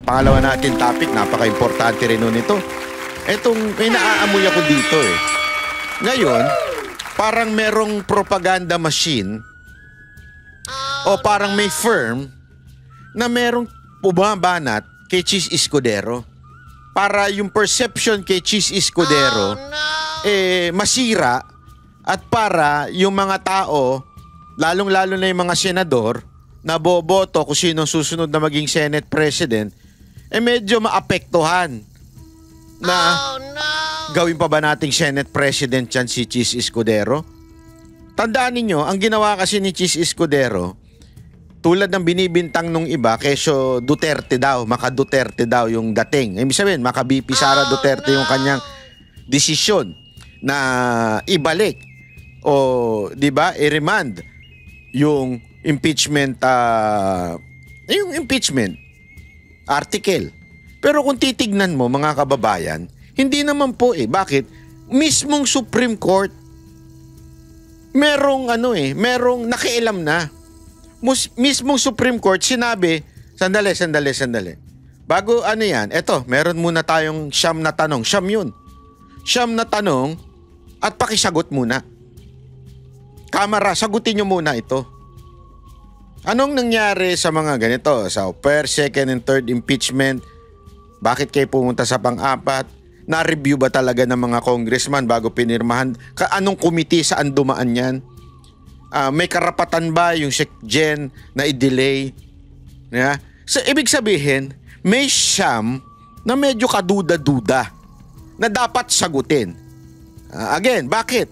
Pangalawa natin topic, napaka-importante rin nun ito. Etong, may naaamoy ako dito eh. Ngayon, parang merong propaganda machine o parang may firm na merong bumabanat kay Chis Escudero para yung perception kay Chis Escudero masira at para yung mga tao, lalong-lalo na yung mga senador na boboto kung sino susunod na maging Senate President, medyo maapektuhan na gawin pa ba nating Senate President yan si Chis Escudero? Tandaan ninyo, ang ginawa kasi ni Chis Escudero, tulad ng binibintang nung iba, keso Duterte daw, maka-Duterte daw yung dating. Ibig sabihin, maka-BP Sara Duterte yung kanyang desisyon na ibalik o, di ba, i-remand yung impeachment article. Pero kung titignan mo mga kababayan, hindi naman po Bakit? Mismong Supreme Court merong merong nakialam na. Mismong Supreme Court sinabi, sandali. Bago yan, eto, meron muna tayong siyam na tanong. Siyam na tanong at pakisagot muna. Kamara, sagutin nyo muna ito. Anong nangyari sa mga ganito? Sa first, second, and third impeachment? Bakit kayo pumunta sa pang-apat? Na-review ba talaga ng mga congressman bago pinirmahan? Anong committee, saan dumaan yan? May karapatan ba yung SecGen na i-delay? Yeah? So, ibig sabihin, may siyam na medyo kaduda-duda na dapat sagutin. Again, bakit?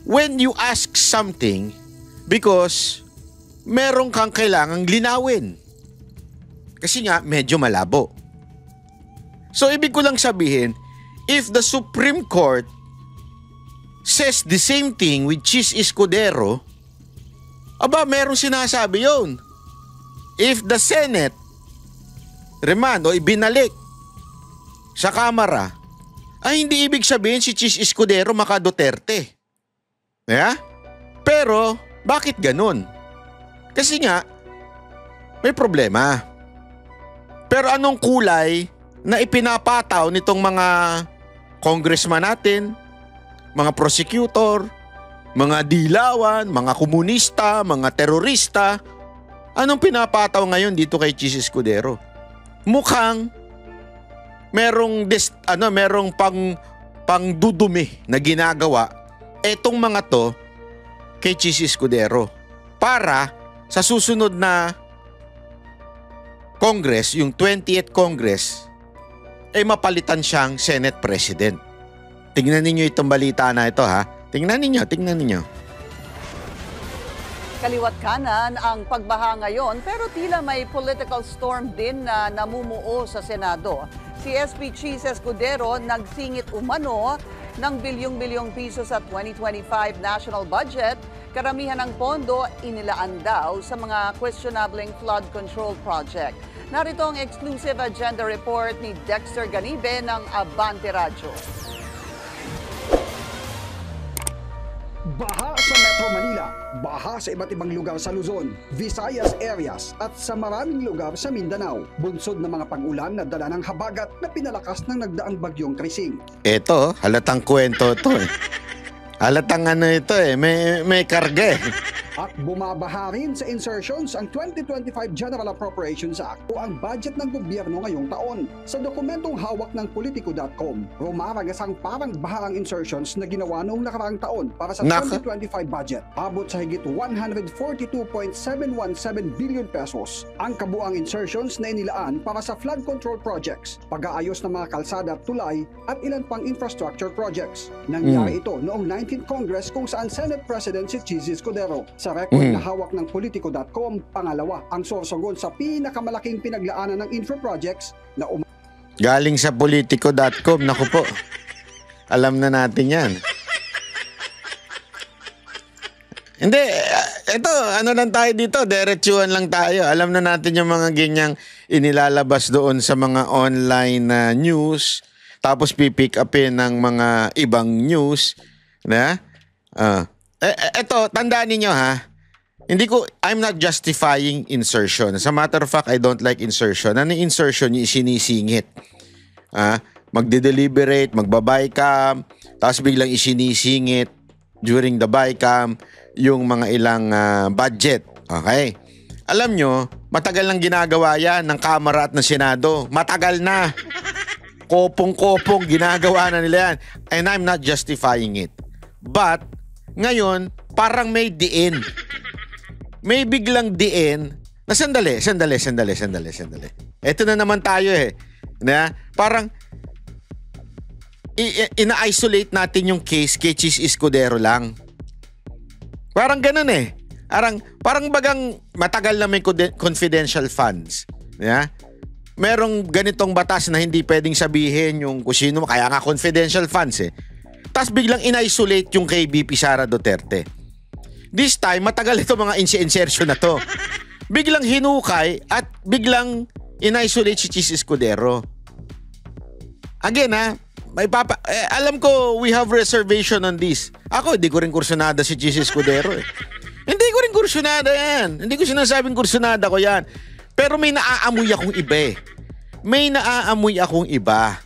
When you ask something, because meron kang kailangang linawin. Kasi nga, medyo malabo. So, ibig ko lang sabihin, if the Supreme Court says the same thing with Chis Escudero, merong sinasabi yun. If the Senate remand o ibinalik sa Kamara, hindi ibig sabihin si Chis Escudero maka-Duterte. Yeah? Pero, bakit ganun? Kasi nga, may problema. Pero anong kulay na ipinapataw nitong mga congressman natin, mga prosecutor, mga dilawan, mga komunista, mga terorista? Anong pinapataw ngayon dito kay Chis Escudero? Mukhang merong pangdudumi na ginagawa etong mga to kay Chis Escudero para sa susunod na Congress, yung 20th Congress, mapalitan siyang Senate President. Tingnan ninyo itong balita na ito ha. Tingnan ninyo. Kaliwat kanan ang pagbaha ngayon pero tila may political storm din na namumuo sa Senado. Si SP Chis Escudero nagsingit umano ng bilyong-bilyong piso sa 2025 national budget. Karamihan ng pondo inilaan daw sa mga questionableng flood control project. Narito ang exclusive agenda report ni Dexter Ganibe ng Abante Radyo. Baha sa Metro Manila, baha sa iba't ibang lugar sa Luzon, Visayas areas at sa maraming lugar sa Mindanao. Bunsod ng mga pag-ulan na dala ng habagat na pinalakas ng nagdaang bagyong Krising. Ito, halatang kwento ito Halatang ito may karga At bumabaha rin sa insertions ang 2025 General Appropriations Act o ang budget ng gobyerno ngayong taon. Sa dokumentong hawak ng Politico.com, rumaragasang parang baha ang insertions na ginawa noong nakaraang taon para sa 2025 budget. Abot sa higit 142.717 billion pesos ang kabuang insertions na inilaan para sa flood control projects, pag-aayos ng mga kalsada at tulay at ilan pang infrastructure projects. Nangyari ito noong 19th Congress kung saan Senate President si Chis Escudero. Sa record na hawak ng Politico.com, pangalawa ang sorsogon sa pinakamalaking pinaglaanan ng infra projects na galing sa Politico.com. Naku po, alam na natin yan. Hindi, ito, lang tayo dito, diretsuhan lang tayo. Alam na natin yung mga ganyang inilalabas doon sa mga online news, tapos pipick upin ng mga ibang news. Na? Ito, tandaan ninyo ha, I'm not justifying insertion. As a matter of fact, I don't like insertion. Ano yung insertion? Yung isinisingit. Magde-deliberate, magbabaycam, tapos biglang isinisingit during the bycam yung mga ilang budget. Okay? Alam nyo, matagal nang ginagawa yan ng Kamara at ng Senado. Matagal na. Kopong-kopong ginagawa na nila yan. And I'm not justifying it. But, ngayon, parang may diin. May biglang diin na sandali. Ito na naman tayo na parang ina-isolate natin yung case kay Chis Escudero lang. Parang ganun Parang bagang matagal na may confidential funds. Yeah? Merong ganitong batas na hindi pwedeng sabihin yung kusino, kaya nga confidential funds Tapos biglang in-isolate yung kay VP Sara Duterte. This time, matagal ito mga insertion na to. Biglang hinukay at biglang in-isolate si Chis Escudero. Again alam ko we have reservation on this. Ako, hindi ko rin kursunada si Chis Escudero Hindi ko rin kursunada yan. Hindi ko sinasabing kursunada ko yan. Pero may naaamoy akong iba.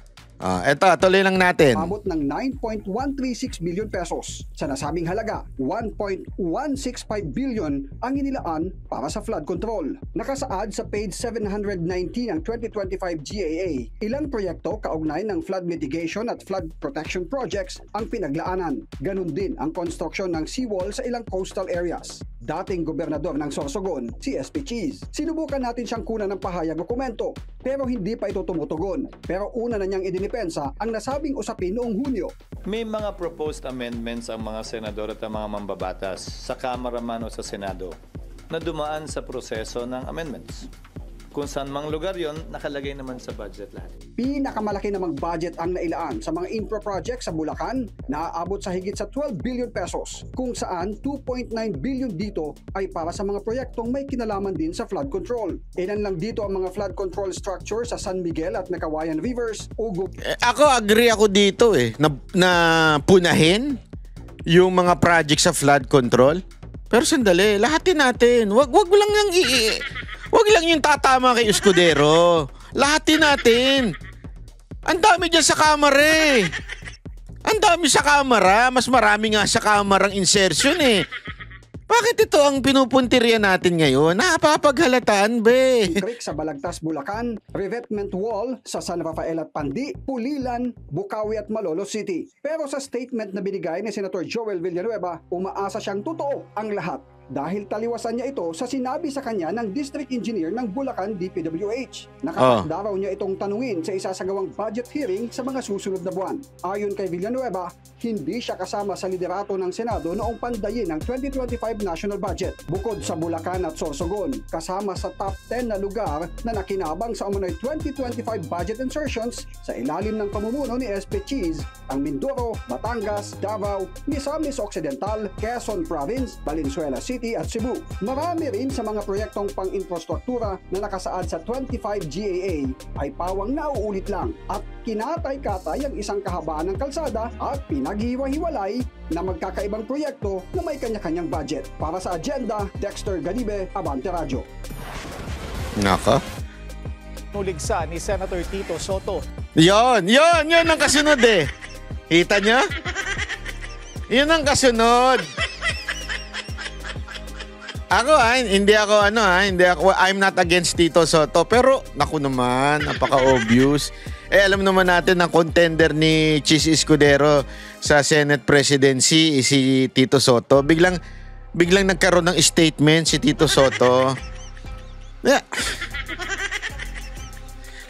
Eto, tuloy lang natin. Abot ng 9.136 billion pesos. Sa nasabing halaga, 1.165 billion ang inilaan para sa flood control. Nakasaad sa page 719 ng 2025 GAA. Ilang proyekto kaugnay ng flood mitigation at flood protection projects ang pinaglaanan. Ganun din ang construction ng seawall sa ilang coastal areas. Dating gobernador ng Sorsogon, si SP Cheese. Sinubukan natin siyang kunan ng pahayag o komento, pero hindi pa ito tumutugon. Pero una na niyang idinipensa ang nasabing usapin noong Hunyo. May mga proposed amendments ang mga senador at ang mga mambabatas sa Kamara man o sa Senado na dumaan sa proseso ng amendments. Kung saan mang lugar yon, nakalagay naman sa budget lahat. Pinakamalaki namang budget ang nailaan sa mga infra projects sa Bulacan na aabot sa higit sa 12 billion pesos, kung saan 2.9 billion dito ay para sa mga proyektong may kinalaman din sa flood control. Ilan lang dito ang mga flood control structure sa San Miguel at Nakawayan Rivers, Ugo. Ako, agree ako dito na punahin yung mga project sa flood control. Pero sandali, lahatin natin. Wag lang yung Huwag lang yung tatama kay Escudero. Lahatin natin. Ang dami dyan sa kamera Ang dami sa kamera. Mas marami nga sa kamerang insertion Bakit ito ang pinupuntirya natin ngayon? Napapaghalataan, be. Creek sa Balagtas, Bulacan, revetment wall sa San Rafael at Pandi, Pulilan, Bukawi at Malolos City. Pero sa statement na binigay ni Senator Joel Villanueva, umaasa siyang totoo ang lahat. Dahil taliwasan niya ito sa sinabi sa kanya ng District Engineer ng Bulacan DPWH. Nakakanda raw niya itong tanungin sa isasagawang budget hearing sa mga susunod na buwan. Ayon kay Villanueva, hindi siya kasama sa liderato ng Senado noong pandayin ng 2025 national budget. Bukod sa Bulacan at Sorsogon, kasama sa top 10 na lugar na nakinabang sa umano'y 2025 budget insertions sa ilalim ng pamumuno ni SP Cheese, ang Mindoro, Batangas, Davao, Misamis Occidental, Quezon Province, Valenzuela City at Cebu. Marami rin sa mga proyektong pang-infrastruktura na nakasaad sa 25 GAA ay pawang nauulit lang at kinatay-katay ang isang kahabaan ng kalsada at pinaghiwa-hiwalay na magkakaibang proyekto na may kanya-kanyang budget. Para sa agenda, Dexter Ganibe, Abante Radio. Naka? Nuligsa ni Senator Tito Soto. Yon ang kasunod Kita niyo? Yun ang kasunod. Ako hindi ako I'm not against Tito Soto, pero naku naman, napaka-obvious. Alam naman natin ang contender ni Chis Escudero sa Senate presidency si Tito Soto. Biglang nagkaroon ng statement si Tito Soto. Yeah.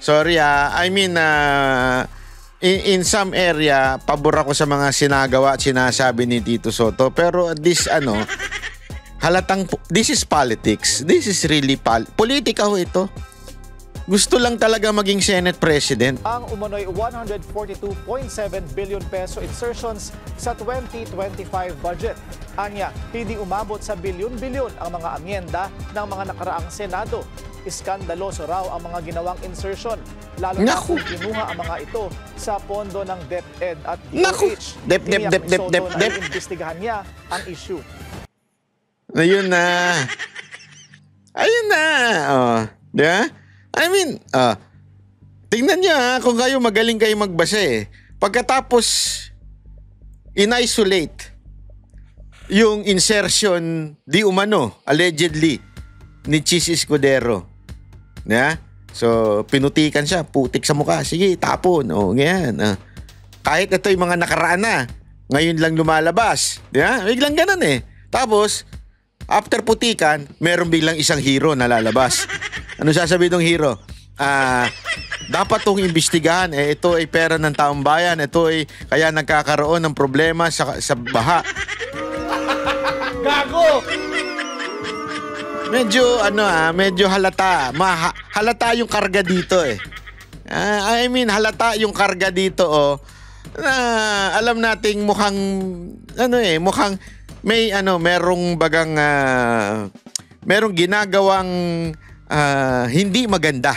Sorry I mean in some area pabor ako sa mga sinagawa at sinasabi ni Tito Soto, pero this halatang this is politics. This is really politika ito. Gusto lang talaga maging Senate President. Ang umano'y 142.7 billion peso insertions sa 2025 budget. Anya, hindi umabot sa bilyon-bilyon ang mga amyenda ng mga nakaraang Senado. Iskandaloso raw ang mga ginawang insertion, lalo na kung kinuha ang mga ito sa pondo ng DepEd at DOH. Imbestigahan niya ang issue. Ayun na. Ayun na. Oh, di ba? I mean, tingnan niyo kung kayo magaling kayo magbasa eh. Pagkatapos in-isolate yung insertion di umano, allegedly, ni Chis Escudero. Yeah? So, pinutikan siya, putik sa mukha. Sige, tapon. O, ganyan. Kahit ito yung mga nakaraan na, ngayon lang lumalabas. Yeah? Biglang ganun eh. Tapos, after putikan, meron biglang isang hero na lalabas. Ano sasabihin ng hero? Dapat itong imbestigahan. Ito ay pera ng taong bayan. Ito ay kaya nagkakaroon ng problema sa baha. Gago! Medyo halata. Halata yung karga dito eh. Halata yung karga dito na alam nating mukhang merong ginagawang hindi maganda.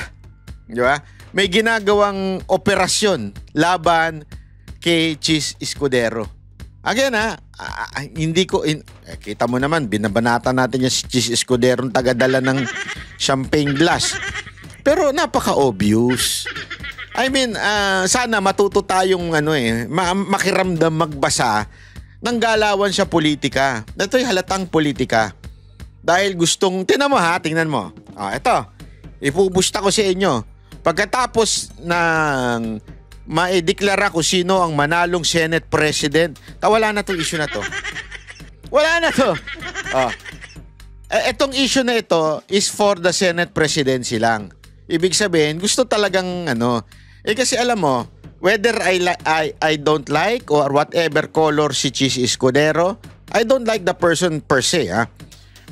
Di ba? May ginagawang operasyon laban kay Chis Escudero. Again kita mo naman, binabanata natin yung Chis Escudero tagadala ng champagne glass. Pero napaka-obvious. Sana matuto tayong makiramdam magbasa ng galawan sa politika. Ito'y halatang politika. Dahil tingnan mo. Ito, ipubusta ko sa inyo. Pagkatapos ng maideklara kung sino ang manalong Senate President, wala na itong issue na to. Wala na to. Etong issue na ito is for the Senate Presidency lang. Ibig sabihin, gusto talagang kasi alam mo, whether I don't like or whatever color si Chis Escudero, I don't like the person per se,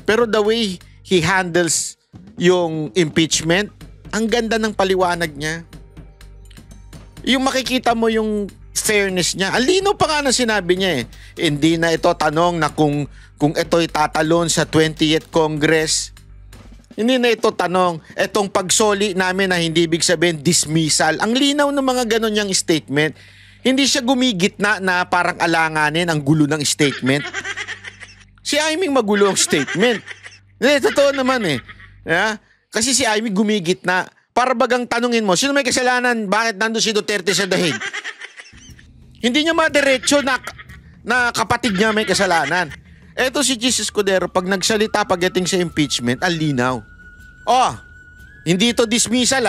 Pero the way he handles yung impeachment, ang ganda ng paliwanag niya. Yung makikita mo yung fairness niya. Ang lino pa nga na sinabi niya eh. Hindi na ito tanong na kung ito'y tatalon sa 20th Congress. Hindi na ito tanong, etong pagsoli namin na hindi ibig sabihin dismissal. Ang linaw ng mga ganon niyang statement. Hindi siya gumigitna na parang alanganin ang gulo ng statement. Si Aimee magulo ang statement. Totoo naman eh. Kasi si Aimee gumigitna. Para bagang tanungin mo, sino may kasalanan? Bakit nandun si Duterte sa dahig? Hindi niya madiretso na kapatid niya may kasalanan. Eto si Chis Escudero, pag nagsalita pagdating sa impeachment, ang linaw. Hindi ito dismissal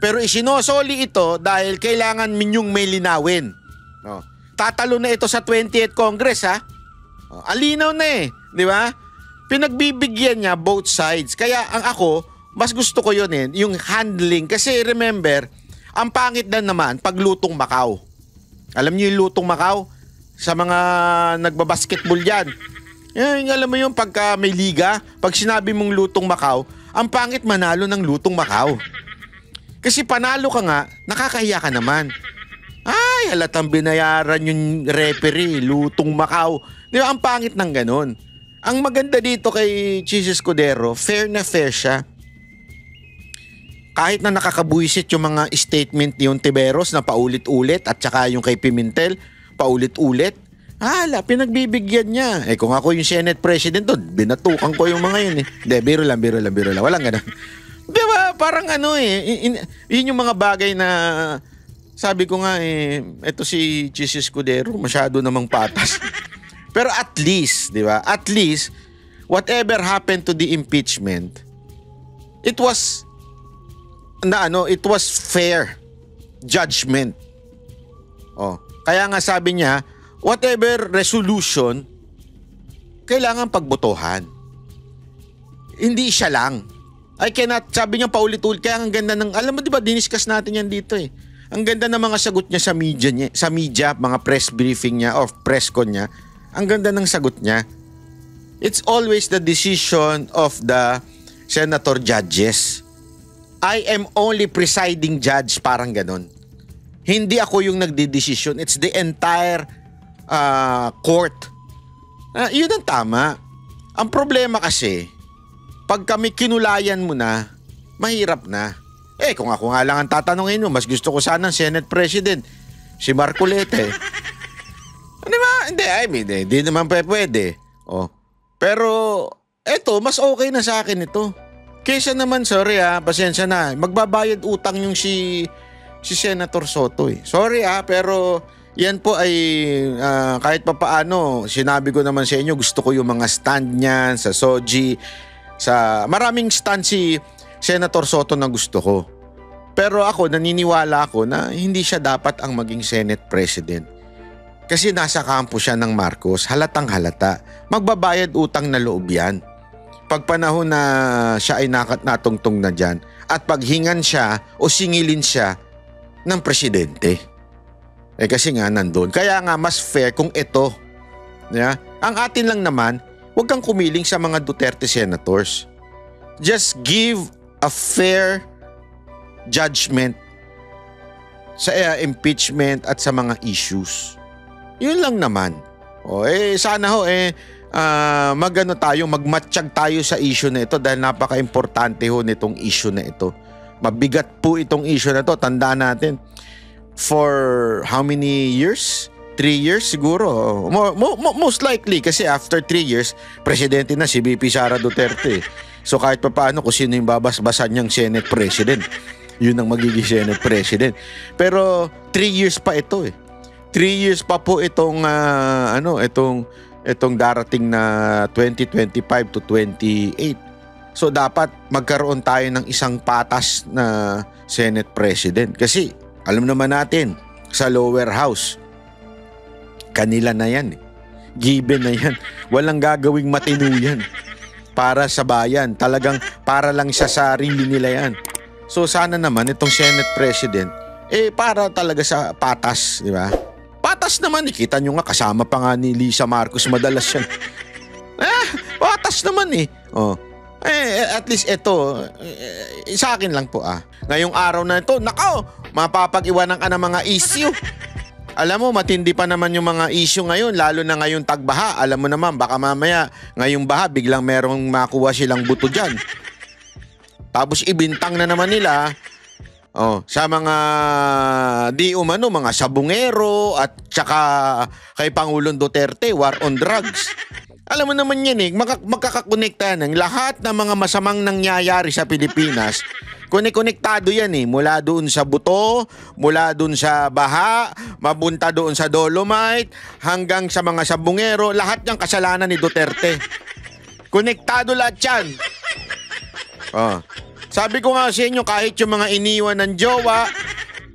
pero isinosoli ito dahil kailangan minyong may linawin. Tatalo na ito sa 20th Congress ang linaw na eh, di ba? Pinagbibigyan niya both sides. Kaya mas gusto ko yun yung handling. Kasi remember, ang pangit na naman pag lutong Macau. Alam niyo yung lutong Macau? Sa mga nagbabasketball yan. Alam mo yung pagka may liga, pag sinabi mong lutong Macau, ang pangit manalo ng lutong Macau. Kasi panalo ka nga, nakakahiya ka naman. Ay, halatang binayaran yung referee, lutong Macau. Di ba, ang pangit ng ganun. Ang maganda dito kay Chis Escudero, fair na fair siya. Kahit na nakakabuisit yung mga statement ni Ontiveros na paulit-ulit at saka yung kay Pimentel, paulit-ulit. Pinagbibigyan niya. Kung ako yung Senate President doon, binatukan ko yung mga yun eh. Hindi, biro lang. Walang ganun. Di ba? Parang yun yung mga bagay na sabi ko nga ito si Chis Escudero, masyado namang patas. Pero at least, di ba? At least, whatever happened to the impeachment, it was fair judgment. Kaya nga sabi niya, whatever resolution, kailangan pagbotohan. Hindi siya lang. Sabi niya paulit-ulit, kaya ang ganda ng, alam mo diba, diniscuss natin yan dito eh. Ang ganda ng mga sagot niya sa media, mga press briefing niya or press con niya, ang ganda ng sagot niya. It's always the decision of the senator judges. I am only presiding judge, parang ganon. Hindi ako yung nagdidesisyon. It's the entire court. Yun ang tama. Ang problema kasi, pag kami kinulayan mo na, mahirap na. Kung ako nga lang ang tatanungin mo, mas gusto ko sana ng Senate President, si Marcoleta. Di ba? Hindi naman pwede. Pero, Eto, mas okay na sa akin ito. Kesa naman, sorry pasensya na. Magbabayad utang yung si Senator Soto eh. Sorry pero yan po ay kahit papaano, sinabi ko naman sa inyo, gusto ko yung mga stand niyan sa Soji, sa maraming stand si Senator Soto na gusto ko. Pero ako, naniniwala ako na hindi siya dapat ang maging Senate President. Kasi nasa kampo siya ng Marcos, halatang halata. Magbabayad utang na loob yan. Pag panahon na siya ay natungtong na dyan at paghingan siya o singilin siya ng presidente. Kasi nga nandun. Kaya nga mas fair kung ito. Yeah? Ang atin lang naman, huwag kang kumiling sa mga Duterte senators. Just give a fair judgment sa impeachment at sa mga issues. Yun lang naman. Sana magano tayo, magmatsyag tayo sa issue na ito dahil napaka-importante nitong issue na ito. Mabigat po itong issue na ito. Tandaan natin, for how many years? 3 years siguro. Most likely kasi after 3 years, presidente na si VP Sara Duterte. So kahit pa paano kung sino yung babasbasan niyang Senate President, yun ang magiging Senate President. Pero 3 years pa ito 3 years pa po itong itong darating na 2025 to 28. So dapat magkaroon tayo ng isang patas na Senate President. Kasi alam naman natin, sa lower house, kanila na yan. Given na yan. Walang gagawing matino yan para sa bayan. Talagang para lang sa sarili nila yan. So sana naman itong Senate President, para talaga sa patas, di ba? Patas naman, kita nyo nga, kasama pa nga ni Lisa Marcos madalas yan. Patas naman at least ito, sa akin lang po ngayong araw na ito, nako, mapapag-iwanan ka ng mga issue. Alam mo, matindi pa naman yung mga issue ngayon, lalo na ngayong tagbaha. Alam mo naman, baka mamaya ngayong baha, biglang merong makuha silang buto dyan. Tapos ibintang na naman nila sa mga di umano, mga sabungero at saka kay Pangulong Duterte, war on drugs. Alam mo naman yan magkakakonekta yan. Lahat ng mga masamang nangyayari sa Pilipinas, konektado yan mula doon sa buto, mula doon sa baha, mabunta doon sa Dolomite, hanggang sa mga sabungero, lahat ng kasalanan ni Duterte. Konektado lahat yan. Sabi ko nga sa inyo, kahit yung mga iniwan ng jowa,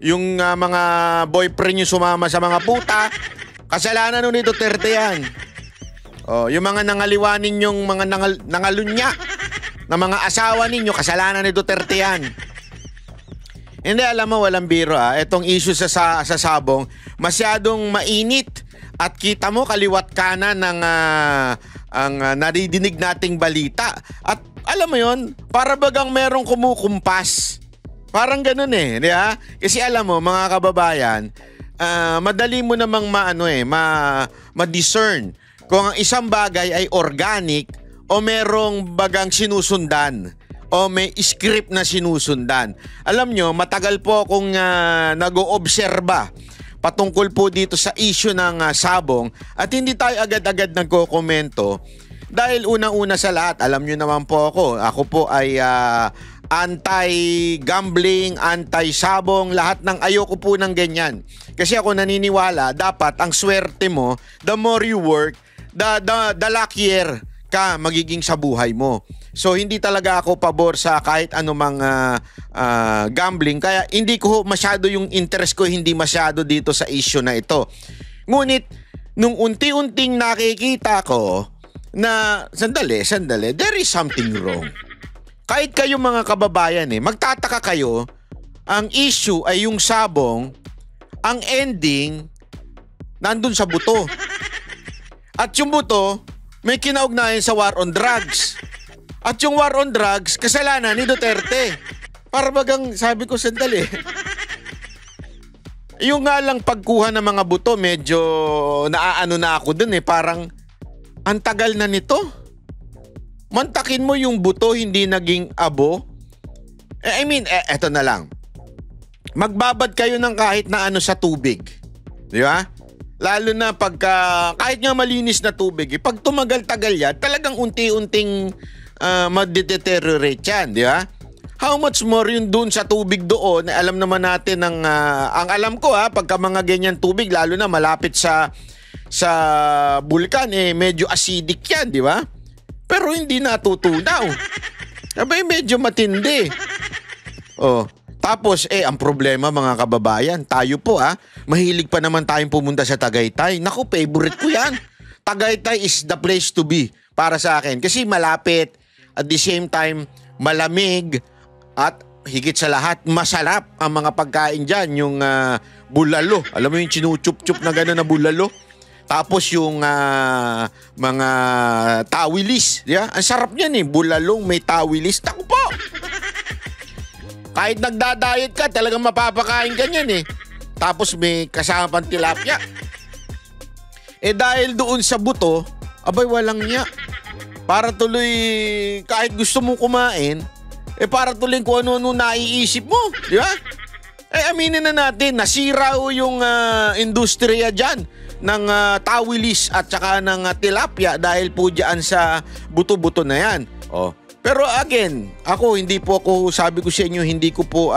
yung mga boyfriend yung sumama sa mga puta, kasalanan nun ni Duterte yan. Yung mga nangaliwa ninyong mga nangalunya na mga asawa ninyo, kasalanan ni Duterte yan. Hindi, alam mo, walang biro Itong issue sa Sabong, masyadong mainit at kita mo kaliwat kanan ng ang naridinig nating balita. At alam mo yon, para bagang merong kumukumpas. Parang ganun di ba? Kasi alam mo, mga kababayan, madali mo namang ma-discern kung ang isang bagay ay organic o merong bagang sinusundan o may script na sinusundan. Alam nyo, matagal po akong nag-oobserba patungkol po dito sa issue ng Sabong at hindi tayo agad-agad nagko-komento dahil unang-una sa lahat, alam nyo naman po ako po ay anti-gambling, anti-sabong, lahat ng ayoko po ng ganyan. Kasi ako naniniwala, dapat ang swerte mo, the more you work, the luckier ka magiging sa buhay mo. So hindi talaga ako pabor sa kahit anumang gambling. Kaya hindi ko masyado yung interest ko, hindi masyado dito sa issue na ito. Ngunit nung unti-unting nakikita ko na sandali, there is something wrong. Kahit kayo mga kababayan magtataka kayo, ang issue ay yung Sabong, ang ending nandun sa buto. At yung buto may kinaugnayan sa war on drugs. At yung war on drugs, kasalanan ni Duterte. Para bagang sabi ko, sandali. Yung nga lang pagkuha ng mga buto, medyo naaano na ako dun parang ang tagal na nito. Mantakin mo yung buto, hindi naging abo. Eto na lang. Magbabad kayo ng kahit na ano sa tubig. Di ba? Lalo na pagka, kahit nga malinis na tubig, pag tumagal-tagal yan, talagang unti-unting mag-deteriorate yan, di ba? How much more yun dun sa tubig doon, alam naman natin ang alam ko pagka mga ganyan tubig, lalo na malapit sa bulkan, medyo acidic yan, di ba? Pero hindi natutunaw. Abay, medyo matindi. Tapos, ang problema mga kababayan, tayo po mahilig pa naman tayong pumunta sa Tagaytay. Naku, favorite ko yan. Tagaytay is the place to be para sa akin. Kasi malapit, at the same time, malamig, at higit sa lahat, masarap ang mga pagkain dyan. Yung bulalo. Alam mo yung chinuchup-chup na gano'n na bulalo? Tapos yung mga tawilis. Yeah? Ang sarap niyan bulalong may tawilis. Naku po! Kahit nagda-diet ka, talagang mapapakain ka niyan Tapos may kasama pang tilapia. Dahil doon sa buto, abay walang niya. Para tuloy, kahit gusto mong kumain, para tuloy kung ano-ano naiisip mo. Di ba? Aminin na natin, nasira yung industriya dyan ng tawilis at saka ng tilapia dahil po dyan sa buto-buto na yan. Pero again, sabi ko sa inyo, hindi ko po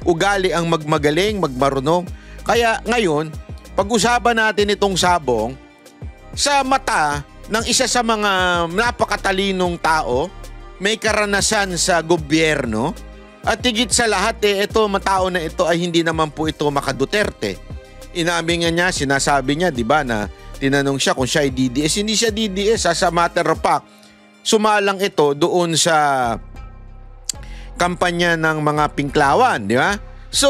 ugali ang magmagaling, magmarunong. Kaya ngayon, pag-usapan natin itong sabong, sa mata ng isa sa mga napakatalinong tao, may karanasan sa gobyerno, at higit sa lahat, ito, matao na ito ay hindi naman po ito maka-Duterte. Inamin niya, sinasabi niya, di ba, na tinanong siya kung siya ay DDS. Hindi siya DDS, as a matter of fact, sumalang ito doon sa kampanya ng mga Pinklawan, di ba? So,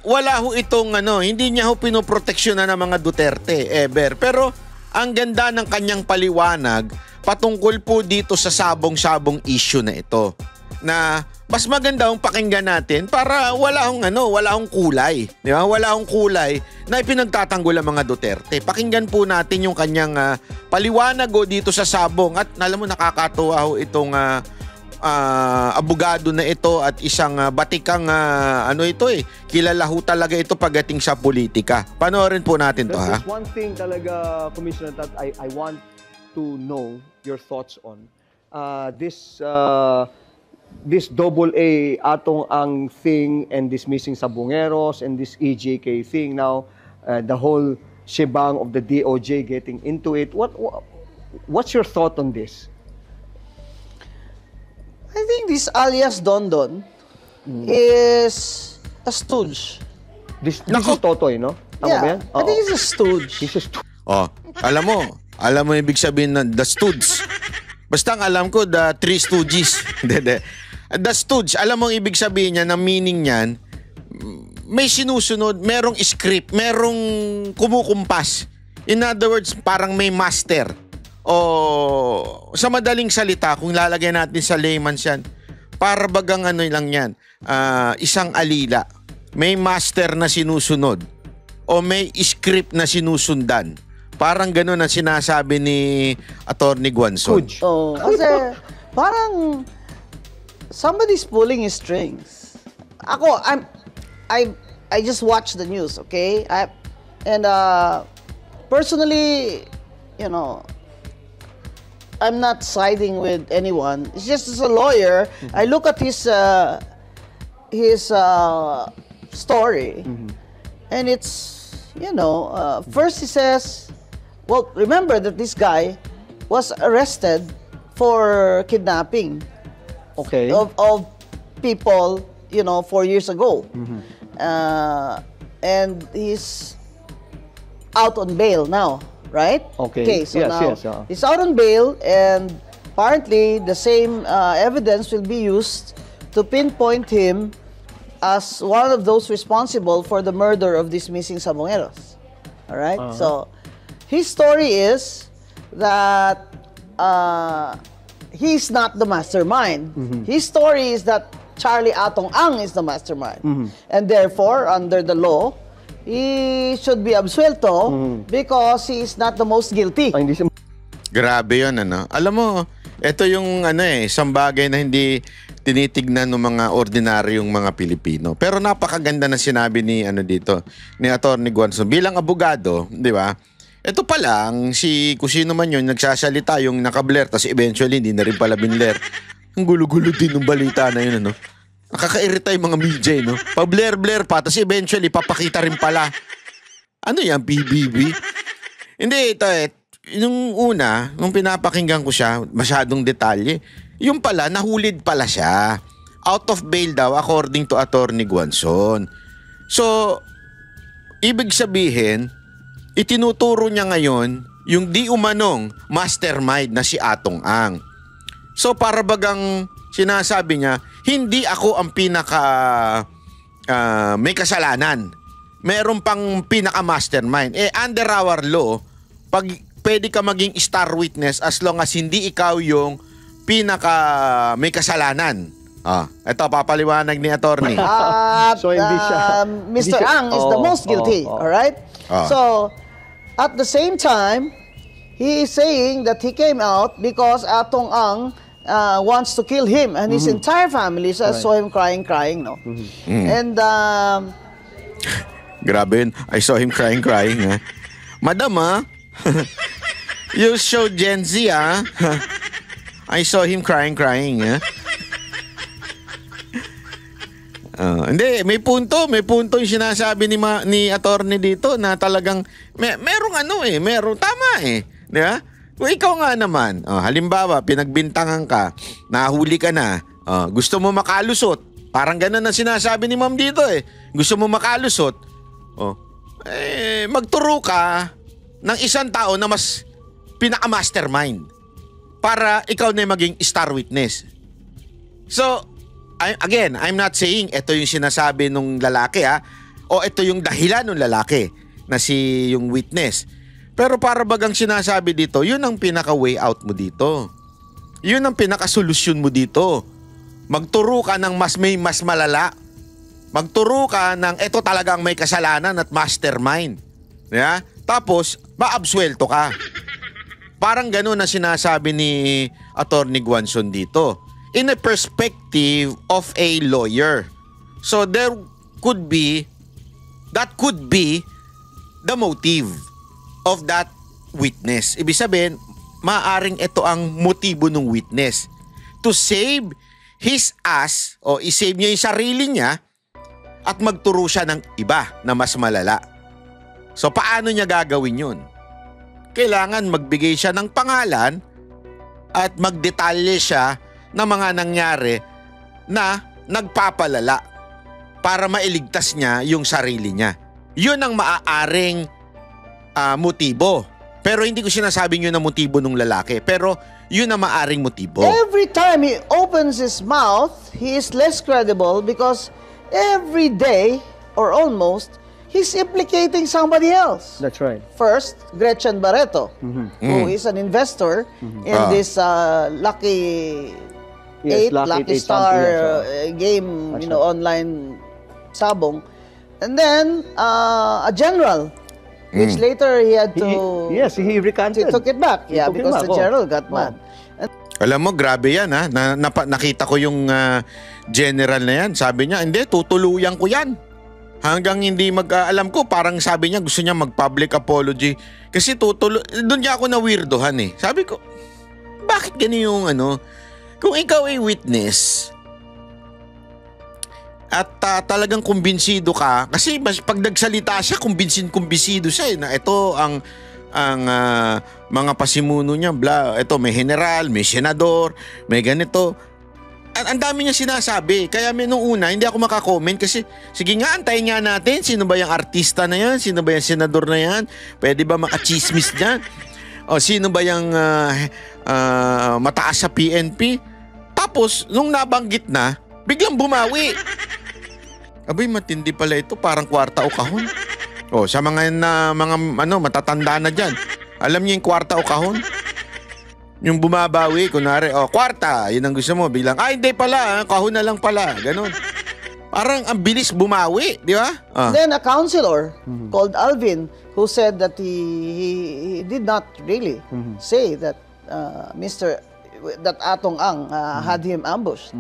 wala ho itong hindi niya ho pinoproteksyonan ng mga Duterte ever. Pero ang ganda ng kanyang paliwanag patungkol po dito sa sabong-sabong issue na ito. Na mas maganda ang pakinggan natin para wala akong kulay. Di ba? Wala akong kulay na ipinagtatanggol ang mga Duterte. Pakinggan po natin yung kanyang paliwanag dito sa sabong. At alam mo, nakakatuwa itong abogado na ito at isang batikang kilala ho talaga ito pagdating sa politika. Panoorin po natin to. There's one thing talaga, Commissioner, that I want to know your thoughts on. This double A atong ang thing and dismissing sabongeros and this EJK thing now, the whole shebang of the DOJ getting into it. What's your thought on this? I think this alias Dondon is a stooge. This is Totoy, no? Tama ba yan? I think he's a stooge. This is Alam mo ibig sabihin ng the stooge. Basta ang alam ko, the three stooges. The stooge, alam mo ang ibig sabihin niya, na meaning niyan, may sinusunod, merong script, merong kumukumpas. In other words, parang may master. O sa madaling salita, kung lalagay natin sa layman's yan, para bagang lang yan, isang alila. May master na sinusunod o may script na sinusundan. Parang gano'n ang sinasabi ni Attorney Guanzon. Kasi parang somebody's pulling his strings. I just watch the news, okay? Personally, I'm not siding with anyone. It's just as a lawyer, I look at his story, and it's, first he says, well, remember that this guy was arrested for kidnapping of people, 4 years ago. And he's out on bail now, right? Okay, so yes, now yes, he's out on bail, and apparently the same evidence will be used to pinpoint him as one of those responsible for the murder of these missing Sabongeros. All right? So his story is that he's not the mastermind. His story is that Charlie Atong Ang is the mastermind. And therefore, under the law, he should be absuelto because he is not the most guilty. Grabe yun, Alam mo, ito yung isang bagay na hindi tinitignan ng mga ordinaryong mga Pilipino. Pero napakaganda na sinabi ni Attorney Guanzon. Bilang abogado, di ba? Ito pa lang, kung sino man yun, nagsasalita yung naka-blur, tapos eventually hindi na rin pala binler. Ang gulo-gulo din ng balita na yun, ano? Nakaka-irita yung mga media, no? Pa-blur-blur pa, tapos eventually papakita rin pala. Ano yan, PBB? Hindi, ito nung una, nung pinapakinggan ko siya, masyadong detalye, yung pala, nahulid pala siya. Out of bail daw, according to Attorney Guanzon. So, ibig sabihin, itinuturo niya ngayon yung di umanong mastermind na si Atong Ang. So para bagang sinasabi niya, hindi ako ang may kasalanan. Meron pang pinaka-mastermind. Under our law, pwede ka maging star witness as long as hindi ikaw yung may kasalanan. Ito, papaliwanag ni attorney. So, hindi siya. Mr. Ang is the most guilty, all right? So, at the same time, he is saying that he came out because Atong Ang wants to kill him and his entire family. So I saw him crying, no? And grabe yun. I saw him crying. Ha? Madam, you show Gen Z, I saw him crying. Ha? Hindi, may punto yung sinasabi ni attorney dito na talagang merong tama di ba? Kung ikaw nga naman, halimbawa pinagbintangan ka, nahuli ka na, gusto mo makalusot, parang ganun ang sinasabi ni ma'am dito gusto mo makalusot, magturo ka ng isang tao na mas pinaka-mastermind para ikaw na maging star witness. So, I'm not saying ito yung sinasabi nung lalaki o ito yung dahilan ng lalaki na yung witness. Pero para bagang sinasabi dito, yun ang pinaka-way out mo dito. Yun ang pinaka-solusyon mo dito. Magturo ka ng mas malala. Magturo ka ng ito talagang may kasalanan at mastermind. Yeah? Tapos, maabsuelto ka. Parang ganun ang sinasabi ni Attorney Guanzon dito. In a perspective of a lawyer. So that could be the motive of that witness. Ibig sabihin, maaaring ito ang motibo ng witness. To save his ass, o isave niya yung sarili niya at magturo siya ng iba na mas malala. So paano niya gagawin yun? Kailangan magbigay siya ng pangalan at magdetalye siya na mga nangyari na nagpapalala para mailigtas niya yung sarili niya. Yun ang maaaring motibo. Pero hindi ko sinasabing yun ang motibo ng lalaki. Pero yun ang maaaring motibo. every time he opens his mouth, he is less credible because every day, or almost, he's implicating somebody else. That's right. First, Gretchen Barreto, who is an investor in this Lucky Star game, That's right. online sabong. And then, a general, which later he had to... He recanted. He took it back. He Yeah, took it because back, the general got mad. Alam mo, grabe yan nakita ko yung general na yan. Sabi niya, hindi, tutuluyan ko yan. Hanggang hindi alam ko, parang sabi niya gusto niya mag-public apology. Kasi doon niya ako na-weirdohan Sabi ko, bakit ganyan yung kung ikaw ay witness at talagang kumbinsido ka, kasi pag nagsalita siya, kumbinsido siya na ito ang mga pasimuno niya, ito may general, may senador, may ganito. Ang dami niya sinasabi. Kaya nung una, hindi ako makakomment kasi sige nga, antayin nga natin sino ba yung artista na yan, sino ba yung senador na yan, pwede ba makachismis dyan, o sino ba yung mataas sa PNP. Tapos, nung nabanggit na, biglang bumawi. Abay, matindi pala ito, parang kwarta o kahon. Sa mga matatanda na dyan, alam niyo yung kwarta o kahon? Yung bumabawi, kunwari, kwarta, yun ang gusto mo. Biglang, hindi pala, kahon na lang pala. Ganon. Parang ang bilis bumawi, di ba? Then a counselor called Alvin, who said that he did not really say that that Atong Ang had him ambushed.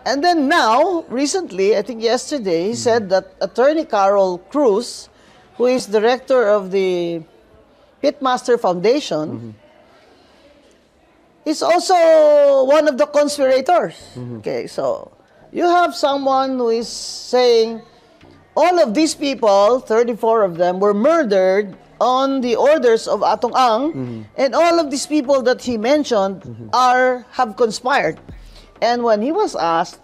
And then now, recently, I think yesterday, he said that Attorney Carol Cruz, who is director of the Pitmaster Foundation is also one of the conspirators. Okay, so you have someone who is saying all of these people, 34 of them, were murdered on the orders of Atong Ang, and all of these people that he mentioned have conspired. And when he was asked,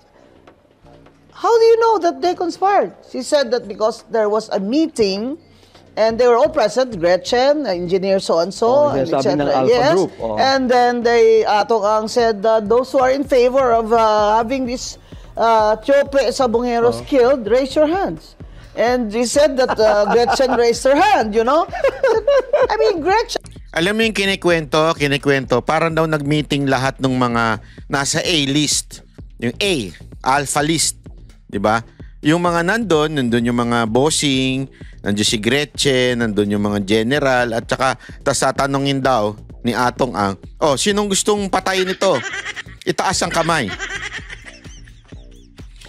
how do you know that they conspired? He said that because there was a meeting and they were all present, Gretchen, engineer so-and-so, and sabi ng etc. Alpha Group. Oh. And then Atong Ang said that those who are in favor of having this Tiope Sabongeros killed, raise your hands. And he said that Gretchen raised her hand, you know? I mean, Gretchen... Alam mo yung kinikwento, parang daw nag-meeting lahat ng mga nasa A-list. Yung A, Alpha list. Diba? Yung mga nandun yung mga bossing, nandun si Gretchen, nandun yung mga general, at saka tatanungin daw ni Atong Ang, sinong gustong patayin ito? Itaas ang kamay.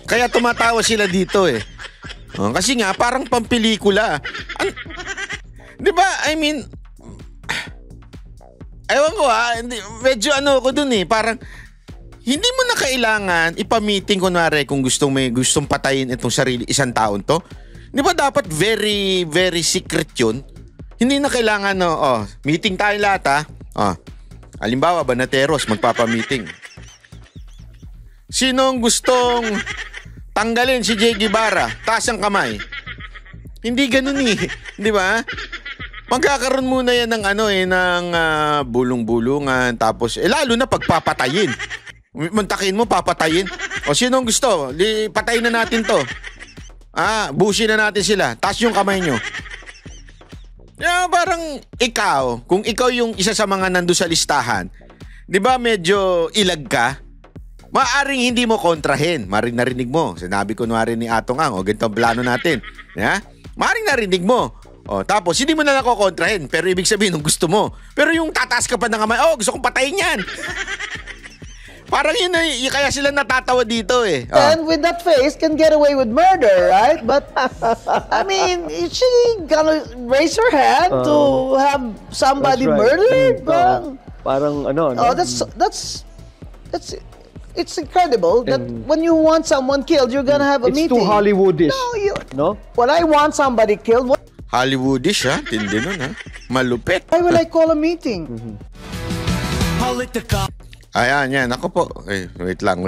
Kaya tumatawa sila dito eh. Kasi nga, parang pampelikula. Di ba? I mean, ewan ko medyo ako dun eh. Parang, hindi mo na kailangan ipamiting kunwari kung may gustong patayin itong isang taon to. Di ba dapat very, very secret yun? Hindi na kailangan, meeting tayo lahat halimbawa, Banateros, magpapamiting. Sinong gustong tanggalin si Jay Guevara? Taas ang kamay. Hindi ganun eh. Di ba? Magkakaroon muna yan ng ng bulong-bulungan. Tapos, lalo na pagpapatayin. Muntakin mo, papatayin. O sinong gusto? Patayin na natin to. Busin na natin sila. Taas yung kamay nyo. Parang ikaw, kung ikaw yung isa sa mga nando sa listahan, di ba medyo ilag ka? Maaring hindi mo kontrahin. Maaring narinig mo. Sinabi ko ni Atong Ang, ganito ang plano natin. Maaring narinig mo. Tapos hindi mo na nakokontrahin. Pero ibig sabihin, gusto mo. Pero yung tataas ka pa ng kamay, gusto kong patayin yan. Parang yun kaya sila natatawa dito eh. And with that face, can get away with murder, right? But, I mean, is she gonna raise her hand to have somebody murdered? Parang it's incredible that when you want someone killed, you're gonna have a meeting. It's too Hollywoodish. No? When I want somebody killed, Hollywoodish tindi nun malupit. Why will I call a meeting? Ayan, yan. Ako po. Wait lang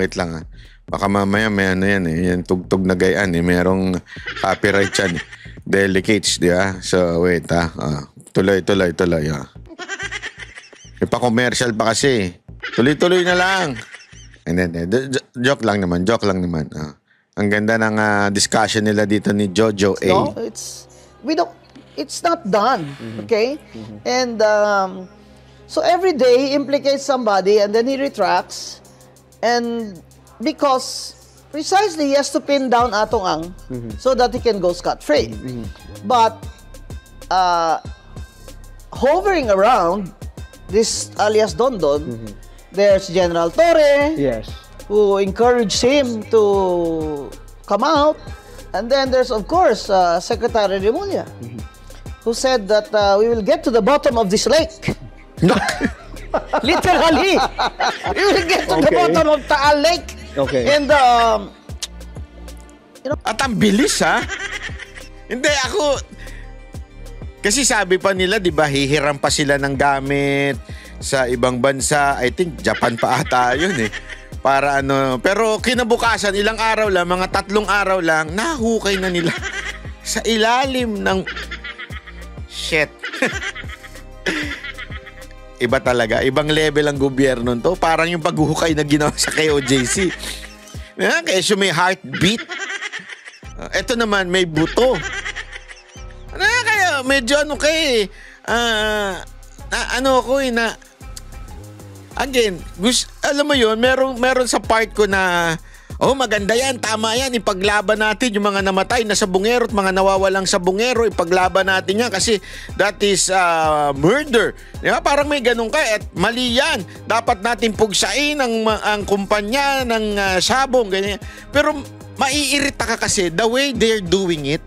Baka mamaya may yan eh. Yan tugtog na gayaan eh. Merong copyright yan eh. Delicates, di ba? So, wait Tuloy. Ipa-commercial pa kasi. Tuloy-tuloy na lang. And then, joke lang naman. Ang ganda ng discussion nila dito ni Jojo A. No, it's not done. Okay? And, so every day he implicates somebody and then he retracts, and because precisely he has to pin down Atong Ang so that he can go scot-free. But hovering around this alias Dondon, there's General Torre, who encouraged him to come out, and then there's of course Secretary Remulla, who said that we will get to the bottom of this lake. Literally, we will get to the bottom of Taal Lake. Okay. And At ang bilis Hindi ako. Kasi sabi pa nila, di ba, hihiram pa sila ng gamit sa ibang bansa. I think Japan pa ata yun eh. Para pero kinabukasan, ilang araw lang, mga 3 araw lang, nahukay na nila sa ilalim ng shit. Iba talaga. Ibang level ang gobyerno to. Parang yung paghuhukay na ginawa sa KOJC. Kaya may heartbeat. Ito naman, may buto. Kaya medyo again, alam mo yun, meron sa part ko na maganda yan, tama yan, ipaglaban natin yung mga namatay na sabungero at mga nawawalang sabungero, ipaglaban natin yan kasi that is murder. Diba? Parang may ganun ka at mali yan. Dapat natin pugsain ang kumpanya ng sabong, ganyan. Pero maiirita ka kasi the way they're doing it,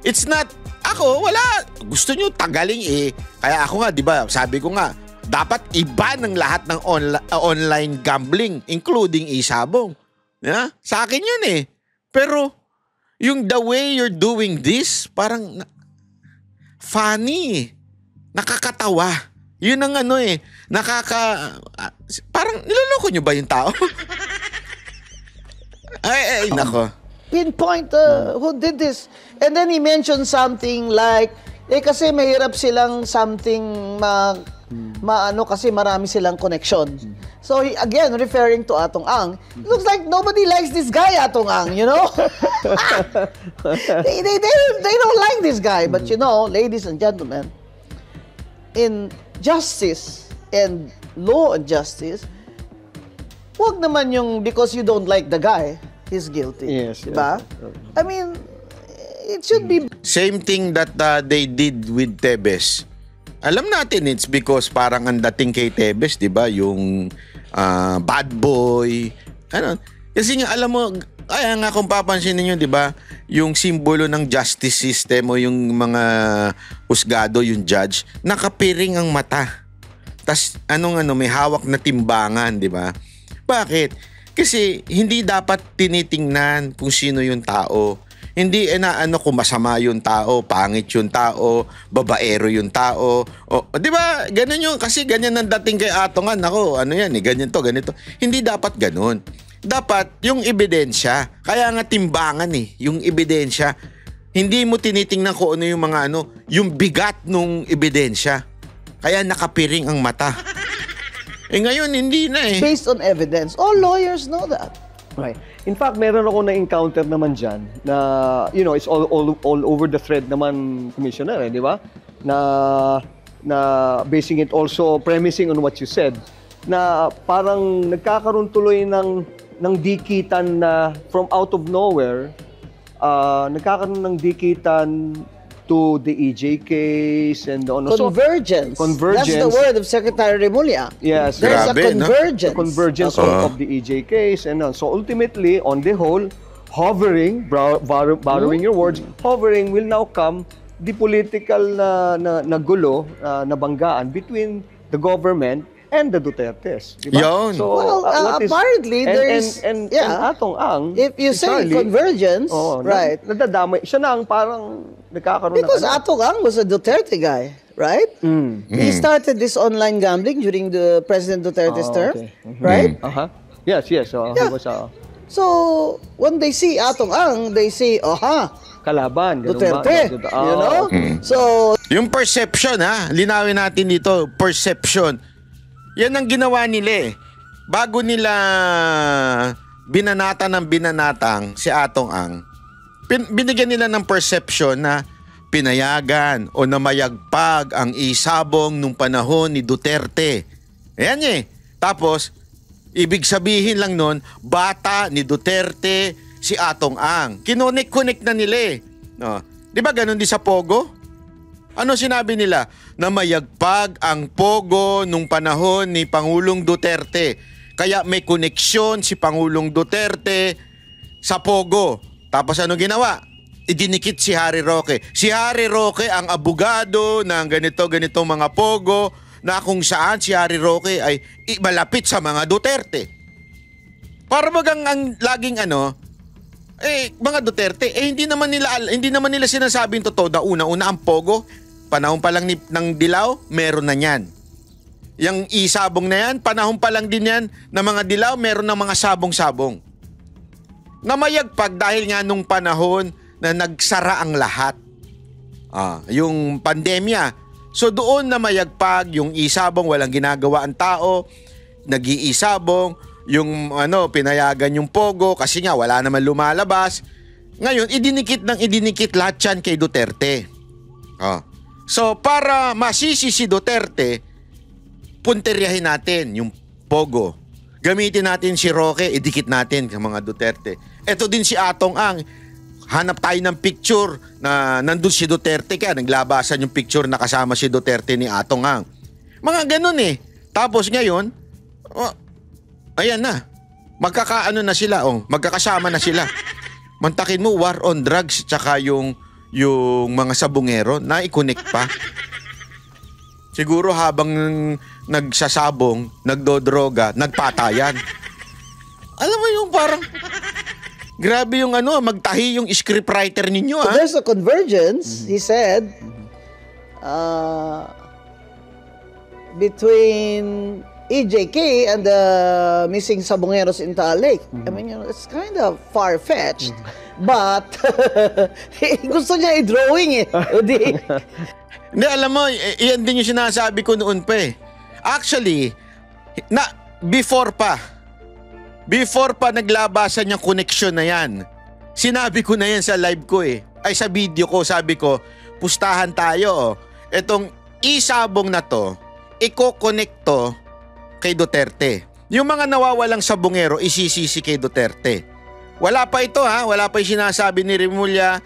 it's not, ako, wala. Gusto nyo tagaling eh. Kaya ako nga, di ba, sabi ko nga, dapat iba ng lahat ng online gambling, including isabong. Yeah? Sa akin yun eh. Pero, yung the way you're doing this, parang funny. Nakakatawa. Yun ang ano eh. Parang niloloko nyo ba yung tao? ay, nako. Pinpoint who did this. And then he mentioned something like, kasi mahirap silang something maano kasi marami silang connection. So he, again, referring to Atong Ang, looks like nobody likes this guy, Atong Ang, you know? they don't like this guy. But you know, ladies and gentlemen, in justice and law and justice, wag naman yung because you don't like the guy, he's guilty. Yes. Diba? I mean, it should be... Same thing that they did with Tebes. Alam natin it's because parang ang dating kay Tebes, di ba? Yung bad boy. Ano? Kasi nga, alam mo, kaya nga kung papansin niyo, di ba? Yung simbolo ng justice system o yung mga husgado, yung judge, nakapiring ang mata. Tas may hawak na timbangan, di ba? Bakit? Kasi hindi dapat tinitingnan kung sino yung tao. Hindi kung masama yung tao, pangit yung tao, babaero yung tao. O, di ba? Ganun yung, kasi ganyan ang dating kay Atongan. Ako, ganyan to, ganito. Hindi dapat ganun. Dapat yung ebidensya. Kaya nga timbangan yung ebidensya. Hindi mo tinitingnan kung ano yung mga yung bigat nung ebidensya. Kaya nakapiring ang mata. Ngayon, hindi na eh. Based on evidence. All lawyers know that. Right. In fact, meron ako na-encounter naman dyan na, it's all over the thread naman, Commissioner, di ba? Na basing it also, premising on what you said, na parang nagkakaroon tuloy ng dikitan na from out of nowhere, nagkakaroon ng dikitan to the EJ case and Convergence. Convergence. That's the word of Secretary Remulla. Yes. There's Grabe, a convergence. The convergence of the EJ case and so ultimately, on the whole, hovering, borrowing your words, hovering will now come the political na gulo, na banggaan between the government and the Dutertes. Diba? Yun. So, Well, apparently, there's... and Atong Ang, if you say Charlie, convergence, right. Nadadamay. Siya na ang parang nagkakaroon Because ng... Atong Ang was a Duterte guy, right? He started this online gambling during the President Duterte's term, okay. right? Yes. He was So, when they see Atong Ang, they say, kalaban. Ganun Duterte, ba? you know? So, Yung perception linawin natin dito, perception. Yan ang ginawa nila eh. Bago nila binanatang si Atong Ang, binigyan nila ng perception na pinayagan o namayagpag ang isabong nung panahon ni Duterte. Ayan eh. Tapos, ibig sabihin lang nun, bata ni Duterte si Atong Ang. Kinonek-connect na nila eh. No. Di ba ganun di sa Pogo? Ano sinabi nila? Na mayagpag ang Pogo nung panahon ni Pangulong Duterte. Kaya may koneksyon si Pangulong Duterte sa Pogo. Tapos ano ginawa? Idinikit si Harry Roque. Si Harry Roque ang abogado ng ganito mga Pogo na kung saan si Harry Roque ay malapit sa mga Duterte. Para bagang ang laging mga Duterte, hindi naman nila sinasabing totoo na una ang Pogo. Panahon pa lang ng Dilaw, meron na niyan. Yung isabong na yan, panahon pa lang din yan na mga Dilaw, meron na mga sabong-sabong. Namayagpag dahil nga nung panahon na nagsara ang lahat. Yung pandemya. So doon namayagpag yung isabong, walang ginagawa ang tao, nag-iisabong, yung pinayagan yung Pogo kasi nga wala naman lumalabas. Ngayon, idinikit lahat yan kay Duterte. So, para masisi si Duterte, punteryahin natin yung Pogo. Gamitin natin si Roque, idikit natin sa mga Duterte. Ito din si Atong Ang. Hanap tayo ng picture na nandun si Duterte, kaya naglabasan yung picture na kasama si Duterte ni Atong Ang. Mga ganun eh. Tapos ngayon, ayan na. Magkakasama na sila. Mantakin mo, war on drugs, tsaka yung yung mga sabungero na i-connect pa. Siguro habang nagsasabong, nagdodroga, nagpatayan. Alam mo yung parang grabe yung magtahi yung scriptwriter ninyo, So ha? there's a convergence, he said, between EJK and the missing sabongeros in Taal Lake. I mean, it's kind of far-fetched, but gusto niya i-drawing eh. Hindi, alam mo, yan din yung sinasabi ko noon pa eh. Actually, before pa naglabasan yung connection na yan, sinabi ko na yan sa live ko eh. Ay, sa video ko, sabi ko, pustahan tayo. Etong isabong na to, i-connect to kay Duterte. Yung mga nawawalang sabongero, isisisi kay Duterte. Wala pa ito, ha? Wala pa yung sinasabi ni Remulla.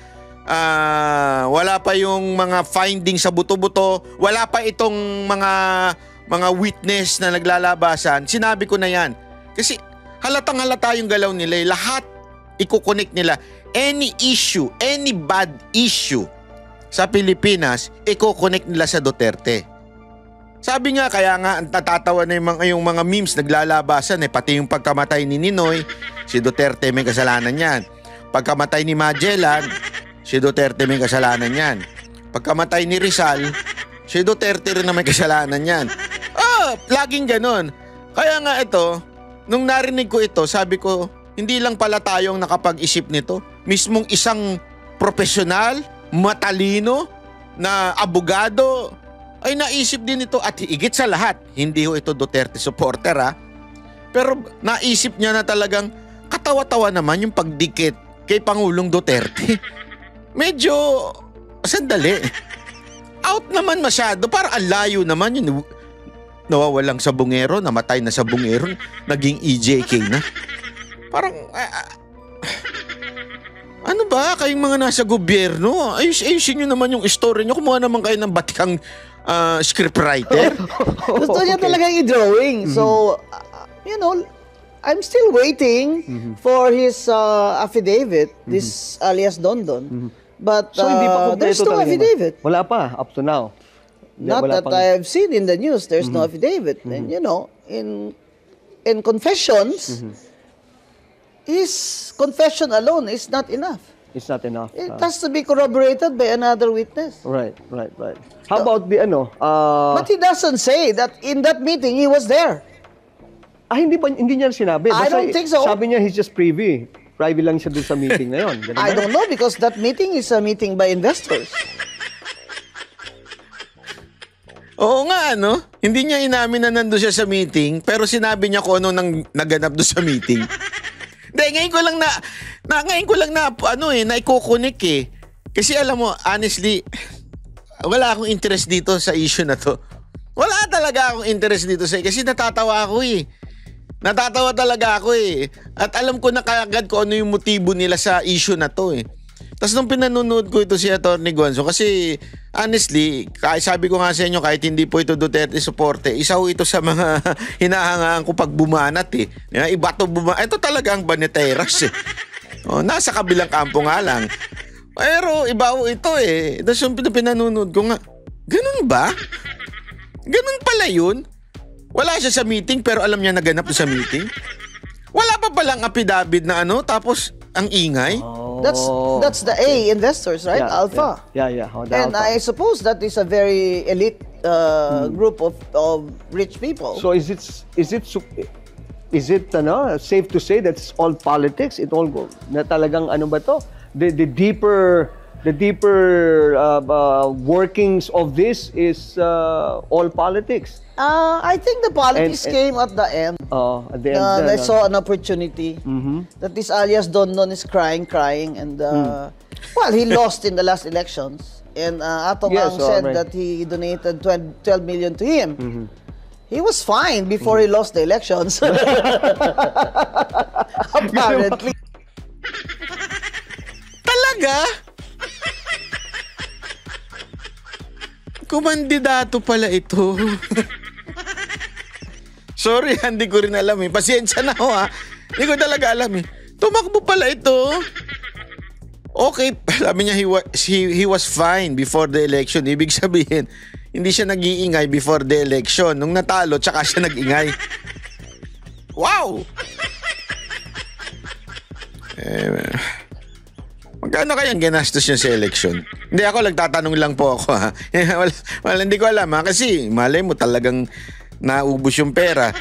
Wala pa yung mga findings sa buto-buto. Wala pa itong mga witness na naglalabasan. Sinabi ko na yan. Kasi halatang halata yung galaw nila. Lahat i-connect nila. Any issue, any bad issue sa Pilipinas, i-connect nila sa Duterte. Sabi nga, kaya nga natatawa na yung mga memes naglalabasan eh. Pati yung pagkamatay ni Ninoy, si Duterte may kasalanan yan. Pagkamatay ni Magellan, si Duterte may kasalanan yan. Pagkamatay ni Rizal, si Duterte rin na may kasalanan yan. Laging ganon. Kaya nga ito, nung narinig ko ito, sabi ko, hindi lang pala tayong nakapag-isip nito. Mismong isang profesional, matalino, na abogado, ay naisip din ito. At higit sa lahat, hindi ho ito Duterte supporter, ha? Pero naisip niya na talagang katawa-tawa naman yung pagdikit kay Pangulong Duterte. Medyo, sandali. Out naman masyado. Parang ang layo naman yun. Nawawalang sabungero, namatay na sabungero, naging EJK na. Parang, ano ba? Kayong mga nasa gobyerno, ayusin nyo naman yung story nyo. Kumuha naman kayo ng batikang scriptwriter. Gusto niya talagang i-drawing. So, I'm still waiting for his affidavit, this alias Dondon. But So hindi pa kompleto there's no talaga. affidavit. Wala pa, up to now. Not Wala that pang- I have seen in the news, there's no affidavit. And in confessions, his confession alone is not enough. It's not enough. It has to be corroborated by another witness. Right. How about the But he doesn't say that in that meeting he was there. hindi niya sinabi. I don't think so. Sabi niya he's just privy. Privy lang siya dun sa meeting na yun. Ganun I ba? don't know because that meeting is a meeting by investors. Oo nga, ano? Hindi niya inamin na nandun siya sa meeting, pero sinabi niya kung ano nang naganap doon sa meeting. Hindi, ngayon ko lang na ikukunik eh. Kasi alam mo, honestly, wala akong interest dito sa issue na to. Wala talaga akong interest dito kasi natatawa ako eh. Natatawa talaga ako eh. At alam ko na kaagad kung ano yung motibo nila sa issue na to eh. Tapos nung pinanonood ko ito si Atty. Gonzo, kasi honestly, sabi ko nga sa inyo, kahit hindi po ito Duterte suporte, isa ho ito sa mga hinahangaan ko pag bumanat eh. Iba to bumanat. Ito talaga ang Baneteras eh. Nasa kabilang kampo nga lang. Pero iba ho ito eh. Tapos yung pinanonood ko nga, ganun ba? Ganun pala yun? Wala siya sa meeting pero alam niya naganap sa meeting? Wala pa palang affidavit na tapos ang ingay? That's the A investors, right? Alpha. Yeah. The And Alpha. I suppose that is a very elite group of rich people. So is it safe to say that it's all politics? It all go na talagang ano ba to? The deeper workings of this is all politics. I think the politics And- came at the end. At the end, I saw an opportunity that this alias Dondon is crying, and well, he lost in the last elections, and Atong Yes, Ang said right. that he donated 12 million to him. He was fine before he lost the elections. Apparently. Talaga? Kumandidato pala ito. Sorry, hindi ko rin alam eh. Pasensya na ho ha. Hindi ko talaga alam eh. Tumakbo pala ito. Okay, sabi niya he was fine before the election. Ibig sabihin, hindi siya nag-iingay before the election. Nung natalo, tsaka siya nag-ingay. Wow! Magkano kayang ginastos niya sa election? Hindi, ako nagtatanong lang po ako ha. Wala, hindi ko alam ha. Kasi malay mo talagang naubos yung pera.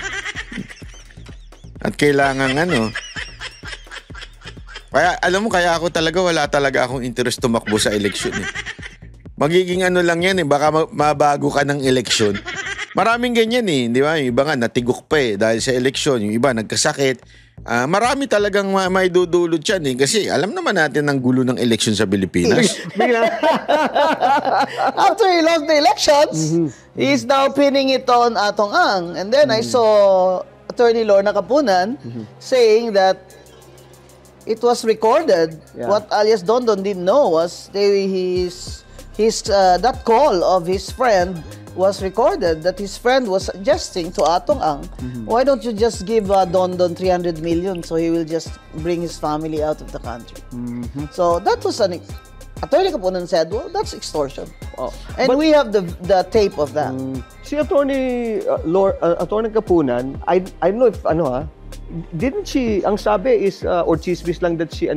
At kailangan Kaya alam mo, kaya ako talaga wala talaga akong interest tumakbo sa election. Magiging lang yan baka mabago ka ng election. Maraming ganyan di ba? Yung iba nga natigok pa dahil sa election. Yung iba nagkasakit. Marami talagang may dudulot yan kasi alam naman natin ang gulo ng election sa Pilipinas. After he lost the elections, he's now pinning it on Atong Ang. And then I saw Attorney Lorna Kapunan saying that it was recorded. Yeah. What alias Dondon didn't know was that call of his friend was recorded, that his friend was suggesting to Atong Ang, why don't you just give Dondon 300 million so he will just bring his family out of the country. So that was Attorney Kapunan said, well, that's extortion. And we have the tape of that. Si Attorney Kapunan, I don't know if didn't she, ang sabi is, or chismis lang that she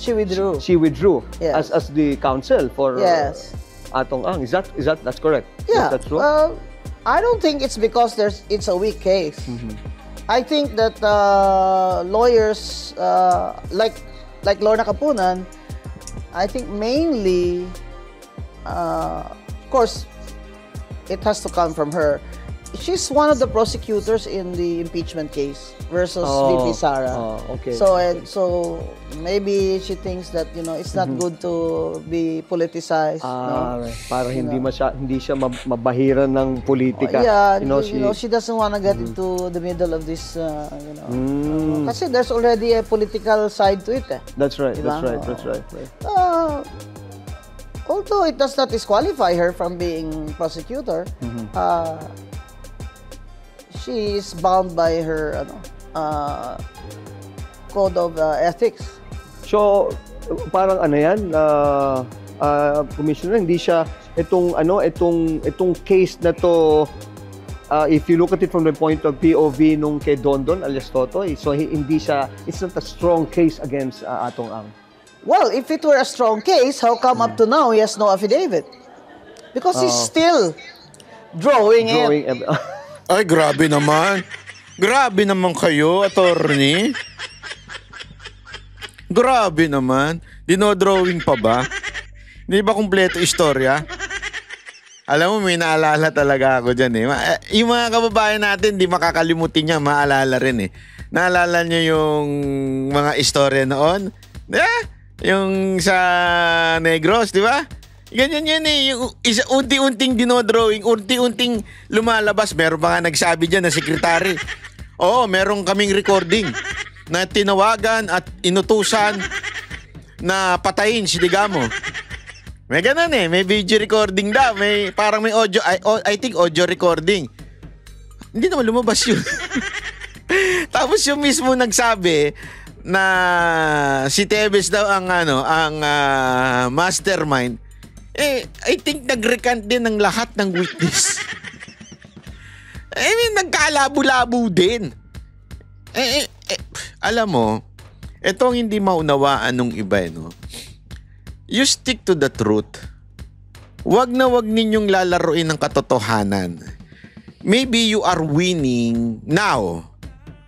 She withdrew. She withdrew Yes. as the counsel for Yes. Atong Ang. That's correct? Yeah. Is that true? I don't think it's because it's a weak case. I think that lawyers like Lorna Kapunan, I think mainly, of course, it has to come from her. She's one of the prosecutors in the impeachment case versus VP Sara. Okay. So maybe she thinks that it's not good to be politicized. Para hindi siya mabahiran ng politika. She doesn't want to get into the middle of this. Kasi there's already a political side to it. That's right. Diba? That's right. Although it does not disqualify her from being prosecutor, she is bound by her code of ethics. So, parang Commissioner, hindi siya itong case na to, if you look at it from the point of POV nung kay Dondon alias Totoy, so it's not a strong case against Atong Ang. Well, if it were a strong case, how come up to now he has no affidavit? Because he's still drawing it. Ay, grabe naman. Grabe naman kayo, attorney. Grabe naman. Dinodrawing pa ba? Hindi ba kumpleto istorya? Alam mo, may naalala talaga ako dyan Yung mga kababayan natin, di makakalimutin niya, maalala rin Naalala niyo yung mga istorya noon? Yung sa Negros, di ba? Ganyan yan yung unti-unting dinodrawing, unti-unting lumalabas. Meron pa nga nagsabi dyan na sekretary. Oo, meron kaming recording na tinawagan at inutusan na patayin si Digamo. May ganun may video recording daw. Parang may audio, I think audio recording. Hindi naman lumabas yun. Tapos yung mismo nagsabi na si Tevez daw ang mastermind. I think nag-recant din ng lahat ng witness. Nagkalabo-labo din. Alam mo, itong hindi maunawaan ng iba, You stick to the truth. Wag ninyong lalaruin ng katotohanan. Maybe you are winning now.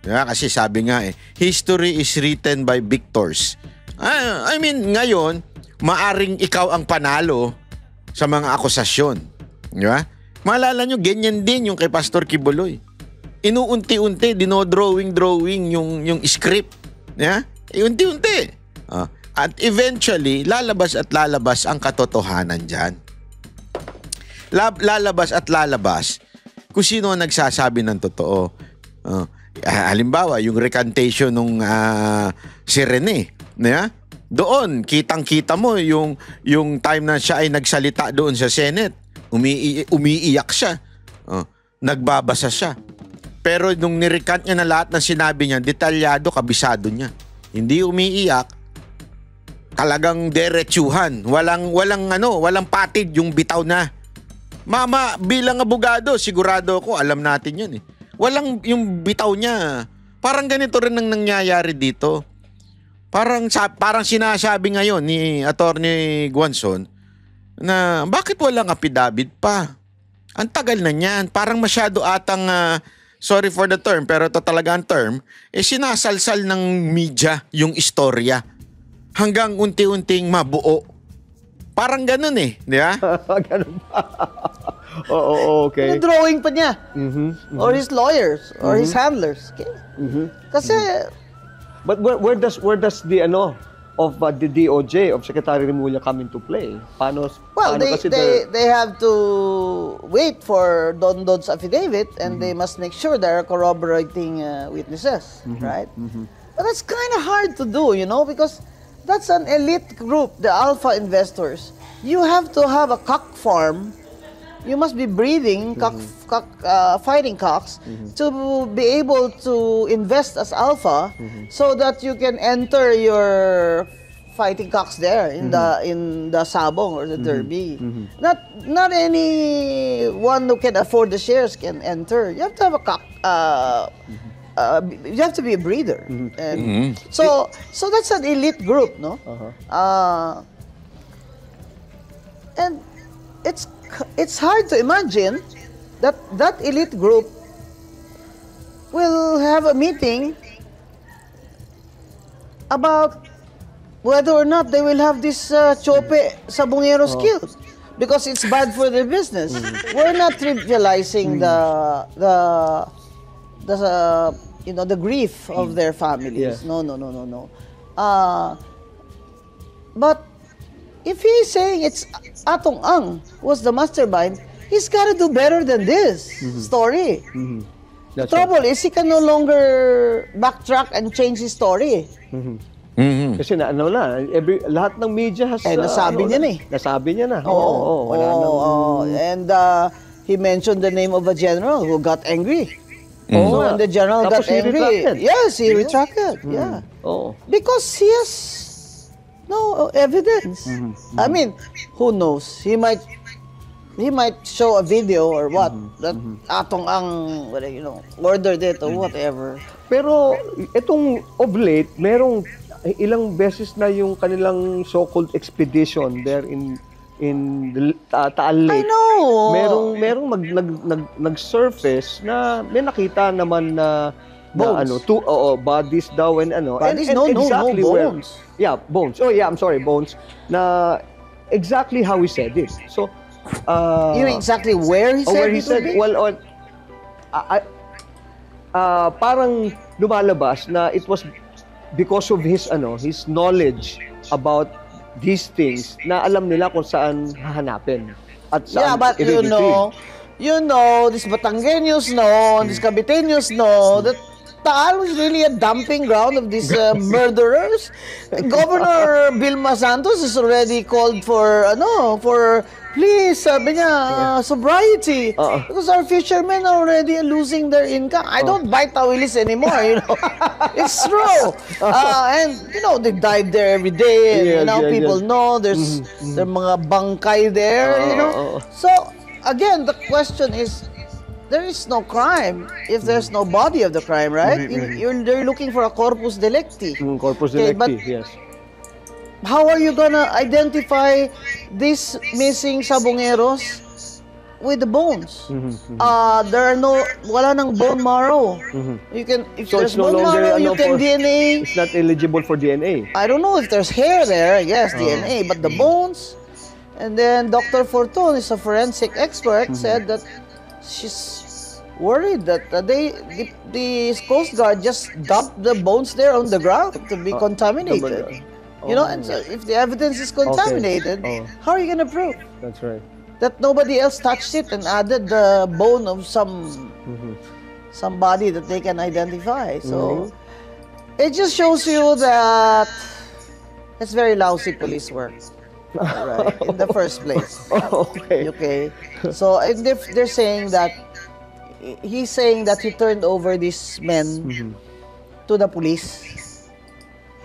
Kasi sabi nga history is written by victors. Ngayon, maaring ikaw ang panalo sa mga akusasyon. Di ba? Maalala nyo, ganyan din yung kay Pastor Kibuloy. Inuunti-unti, dinodrawing yung script. Yeah? Unti-unti. At eventually, lalabas ang katotohanan dyan. Lalabas kung sino ang nagsasabi ng totoo. Halimbawa, yung recantation nung si Rene. Yeah? Doon, kitang-kita mo yung time na siya ay nagsalita doon sa Senate. Umiiyak siya. Nagbabasa siya. Pero nung nirecant niya na lahat ng sinabi niya, detalyado, kabisado niya. Hindi umiiyak. talagang derechuhan. Walang patid yung bitaw na. Mama, bilang abogado, sigurado ako, alam natin yun eh. Walang yung bitaw niya. Parang ganito rin ang nangyayari dito. Parang sinasabi ngayon ni Attorney Guanzon na bakit walang affidavit pa? Ang tagal na niyan. Parang masyado atang, sorry for the term, pero ito talaga ang term, sinasalsal ng media yung istorya hanggang unti-unting mabuo. Parang ganun eh, di ba? Ganun ba? Oo, okay. Yung drawing pa niya. Or his lawyers, or his handlers. Okay? Kasi, But where does the of the DOJ of Secretary Remulla come into play? well, paano kasi they have to wait for Don Don's affidavit and they must make sure there are corroborating witnesses, right? But that's kind of hard to do, because that's an elite group, the alpha investors. You have to have a cock farm. You must be breeding fighting cocks to be able to invest as alpha, so that you can enter your fighting cocks there in the sabong or the derby. Not anyone who can afford the shares can enter. You have to have a cock. You have to be a breeder, and so that's an elite group, no? And it's hard to imagine that elite group will have a meeting about whether or not they will have this chope sabongero skill, because it's bad for their business. We're not trivializing the grief of their families. Yeah. No. But if he's saying it's Atong Ang was the mastermind, he's got to do better than this story. The trouble is he can no longer backtrack and change his story. Kasi lahat ng media has... nasabi niya na eh. Nasabi niya na. And he mentioned the name of a general who got angry. Oo nga. When the general Tapos got he angry, retracted. yes, he retracted. Yeah. Because he has no evidence. I mean, who knows? He might show a video or what that Atong Ang ordered it or whatever. Pero itong of late, merong ilang beses na yung kanilang so-called expedition there in Taal Lake. I know. Merong nag-surface na may nakita naman na bones. Two bodies daw and Bodies? and No, exactly where- bones. Yeah, bones. Oh yeah, I'm sorry, bones. Na exactly how he said it. So You know exactly where he said where he it would said, be? well, parang lumalabas na it was because of his knowledge about these things na alam nila kung saan hahanapin at saan Yeah, but you know, these Batangueños know, these Caviteños know that Taal was really a dumping ground of these murderers. Governor Vilma Santos has already called for please, sabi niya, sobriety. Because our fishermen are already losing their income. I don't buy tawilis anymore, It's true. And, they dive there every day. And, people know there's there are mga bangkay there, So, again, the question is, there is no crime if there's no body of the crime, right? You're looking for a corpus delicti. Corpus Okay, delicti, but yes. how are you gonna identify these missing sabongeros with the bones? Wala nang bone marrow. You can, if So there's it's no bone longer, marrow, you can DNA. It's not eligible for DNA. I don't know if there's hair there, yes, DNA, but the bones. And then Dr. Fortun is a forensic expert, said that she's worried that the Coast Guard just dumped the bones there on the ground to be contaminated. And so if the evidence is contaminated, how are you going to prove That's right. that nobody else touched it and added the bone of somebody that they can identify? So it just shows you that it's very lousy police work, right? In the first place. Okay. So if they're saying that he's saying that he turned over these men to the police.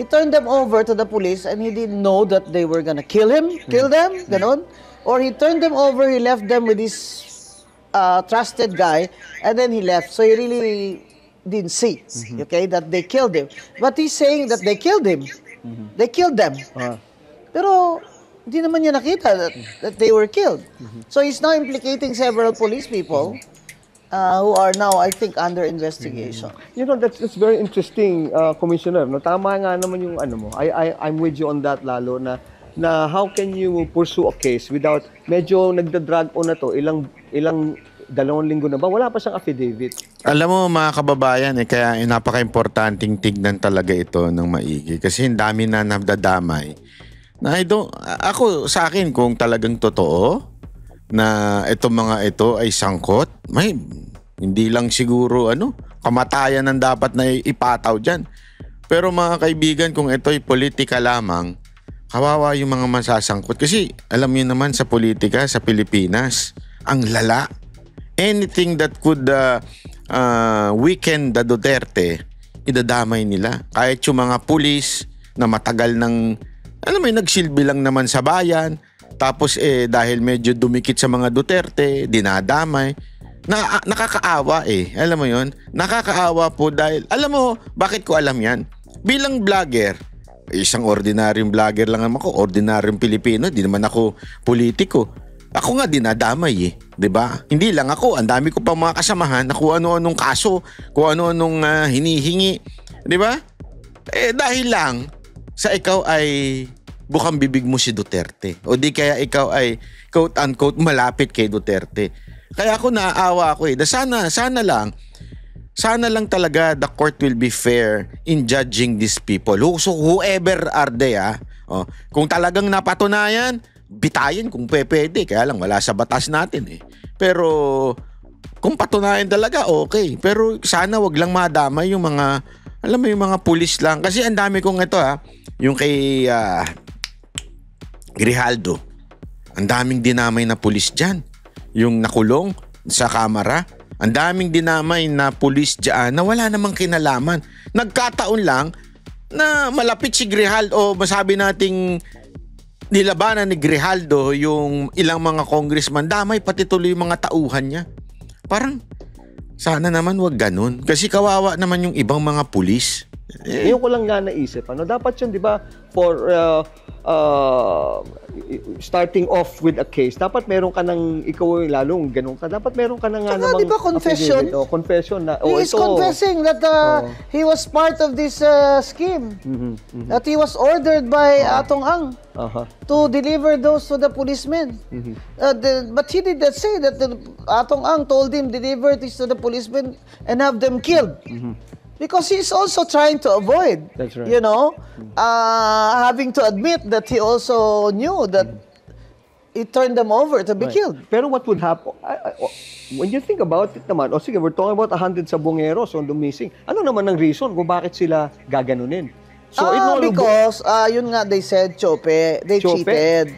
he turned them over to the police and he didn't know that they were gonna kill them, ganon. Or he turned them over, he left them with this trusted guy, and then he left. So he really didn't see, okay, that they killed him. But he's saying that they killed him. They killed them. Pero hindi naman niya nakita that they were killed. So he's now implicating several police people who are now, I think, under investigation. You know, that's very interesting, Commissioner. No, tama nga naman yung ano mo. I'm with you on that lalo na how can you pursue a case without medyo nagda-drag on na to, ilang 2 linggo na ba? Wala pa siyang affidavit. Alam mo mga kababayan, kaya napaka-importanting tignan talaga ito ng maigi. Kasi ang dami na nadadamay. Na ako sa akin kung talagang totoo na itong mga ito ay sangkot, hindi lang siguro kamatayan ang dapat na ipataw dyan. Pero mga kaibigan, kung ito ay politika lamang, kawawa yung mga masasangkot. Kasi alam niyo naman sa politika sa Pilipinas, ang lala. Anything that could weaken the Duterte, idadamay nila. Kahit yung mga pulis na matagal ng, nagsilbi lang naman sa bayan, tapos dahil medyo dumikit sa mga Duterte, dinadamay. Nakakaawa Alam mo yun? Nakakaawa po dahil, alam mo, bakit ko alam yan? Bilang vlogger, isang ordinaryong vlogger lang naman ako, ordinaryong Pilipino, di naman ako politiko. Ako nga dinadamay 'di ba? Hindi lang ako, ang dami ko pa mga kasamahan na kung ano-anong kaso, kung ano-anong hinihingi, 'di ba? Dahil lang sa ikaw ay bukang bibig mo si Duterte o di kaya ikaw ay quote unquote malapit kay Duterte. Kaya ako naaawa ako Sana lang talaga the court will be fair in judging these people. So whoever are they kung talagang napatunayan, bitayin kung pwede. Kaya lang wala sa batas natin Pero kung patunayan talaga, okay. Pero sana wag lang madamay yung mga, alam mo yung mga pulis lang. Kasi ang dami kong ito yung kay Grijaldo. Ang daming dinamay na pulis dyan. Yung nakulong sa kamera. Ang daming dinamay na pulis dyan na wala namang kinalaman. Nagkataon lang na malapit si Grijaldo o masabi nating nilabanan ni Grijaldo yung ilang mga congressman, damay pati tuloy yung mga tauhan niya. Parang sana naman wag ganun. Kasi kawawa naman yung ibang mga pulis. Yung ko lang nga naisip, dapat yun, di ba, for starting off with a case, dapat meron ka ng, ikaw lalong ganun ka, dapat meron ka ng namang di ba confession? Confession na, he is confessing that he was part of this scheme. That he was ordered by Atong Ang to deliver those to the policemen. But he did not say that Atong Ang told him deliver this to the policemen and have them killed. Because he's also trying to avoid, having to admit that he also knew that he turned them over to be killed. Pero what would happen, when you think about it naman, sige, we're talking about 100 sabongeros on the missing. Ano naman ang reason kung bakit sila gaganunin? So, because, yun nga, they said, they cheated.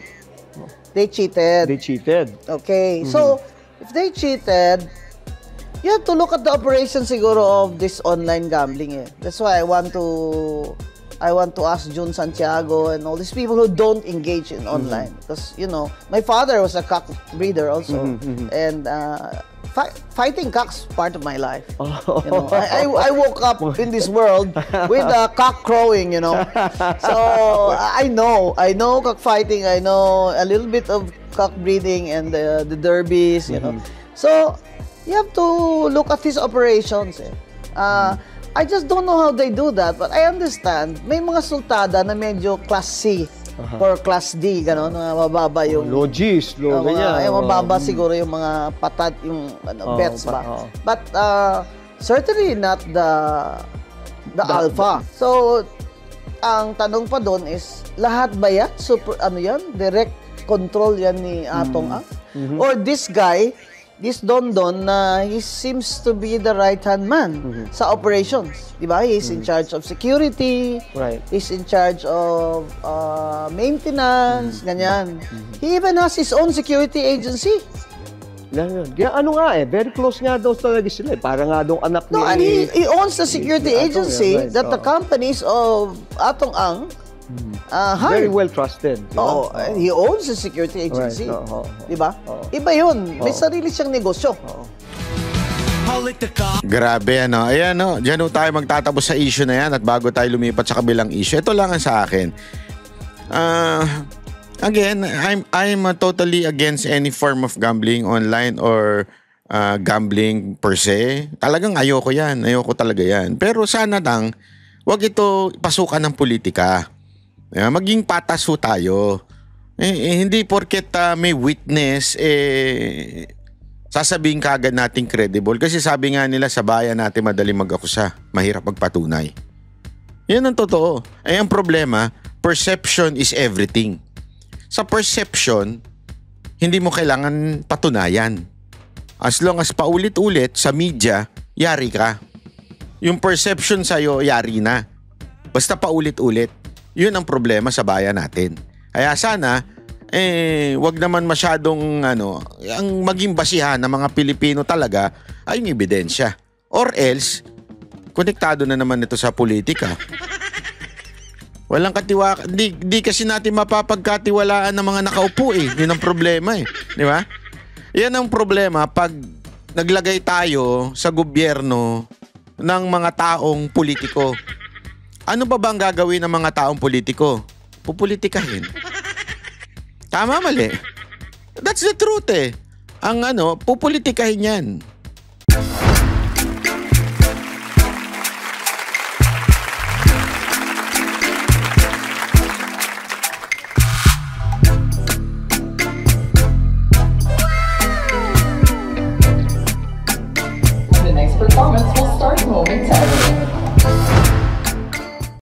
They cheated. Okay, so, if they cheated, you have to look at the operation siguro of this online gambling That's why I want to ask Jun Santiago and all these people who don't engage in online. Because, my father was a cock breeder also. And fighting cocks part of my life. I woke up in this world with a cock crowing, So, I know cockfighting. I know a little bit of cock breeding and the derbies, So, you have to look at these operations. I just don't know how they do that, but I understand. May mga sultada na medyo class C or class D, gano'n, mababa yung... Logis, mababa siguro yung mga patat, yung bets ba. But certainly not the alpha. So, ang tanong pa doon is, lahat ba yan? Direct control yan ni Atong Ang? Or this guy, this Don na he seems to be the right-hand man sa operations. Diba? He's in charge of security. Right. He's in charge of maintenance, ganyan. He even has his own security agency. Kaya ano nga very close nga daw talaga sila. Para nga daw anak No, and ni... he owns the security Atong, agency right. that the companies of Atong Ang Very hired. well trusted. Oo, and he owns the security agency. Right. Oo. Diba? Oo. Iba yun. May sarili siyang negosyo. Grabe, ano. Ayan, no. Diyan ho tayo magtatapos sa issue na yan at bago tayo lumipat sa kabilang issue, ito lang ang sa akin. Again, I'm totally against any form of gambling online or gambling per se. Talagang ayoko yan. Ayoko talaga yan. Pero sana lang, wag ito pasukan ng politika. Maging patas ho tayo. Hindi porket may witness, sasabihin kagad nating credible. Kasi sabi nga nila sa bayan natin madali mag-akusa, mahirap magpatunay. Yan ang totoo. Ang problema, perception is everything. Sa perception, hindi mo kailangan patunayan. As long as paulit-ulit sa media, yari ka. Yung perception sa'yo, yari na. Basta paulit-ulit. Yun ang problema sa bayan natin. Kaya sana, wag naman masyadong ang maging basihan ng mga Pilipino talaga ay yung ebidensya. Or else, konektado na naman ito sa politika. Walang katiwala, di kasi natin mapapagkatiwalaan ng mga nakaupo Yun ang problema Di ba? Yan ang problema pag naglagay tayo sa gobyerno ng mga taong politiko. Ano ba ang gagawin ng mga taong politiko? Pupolitikahin. Tama, mali. That's the truth Ang pupolitikahin yan.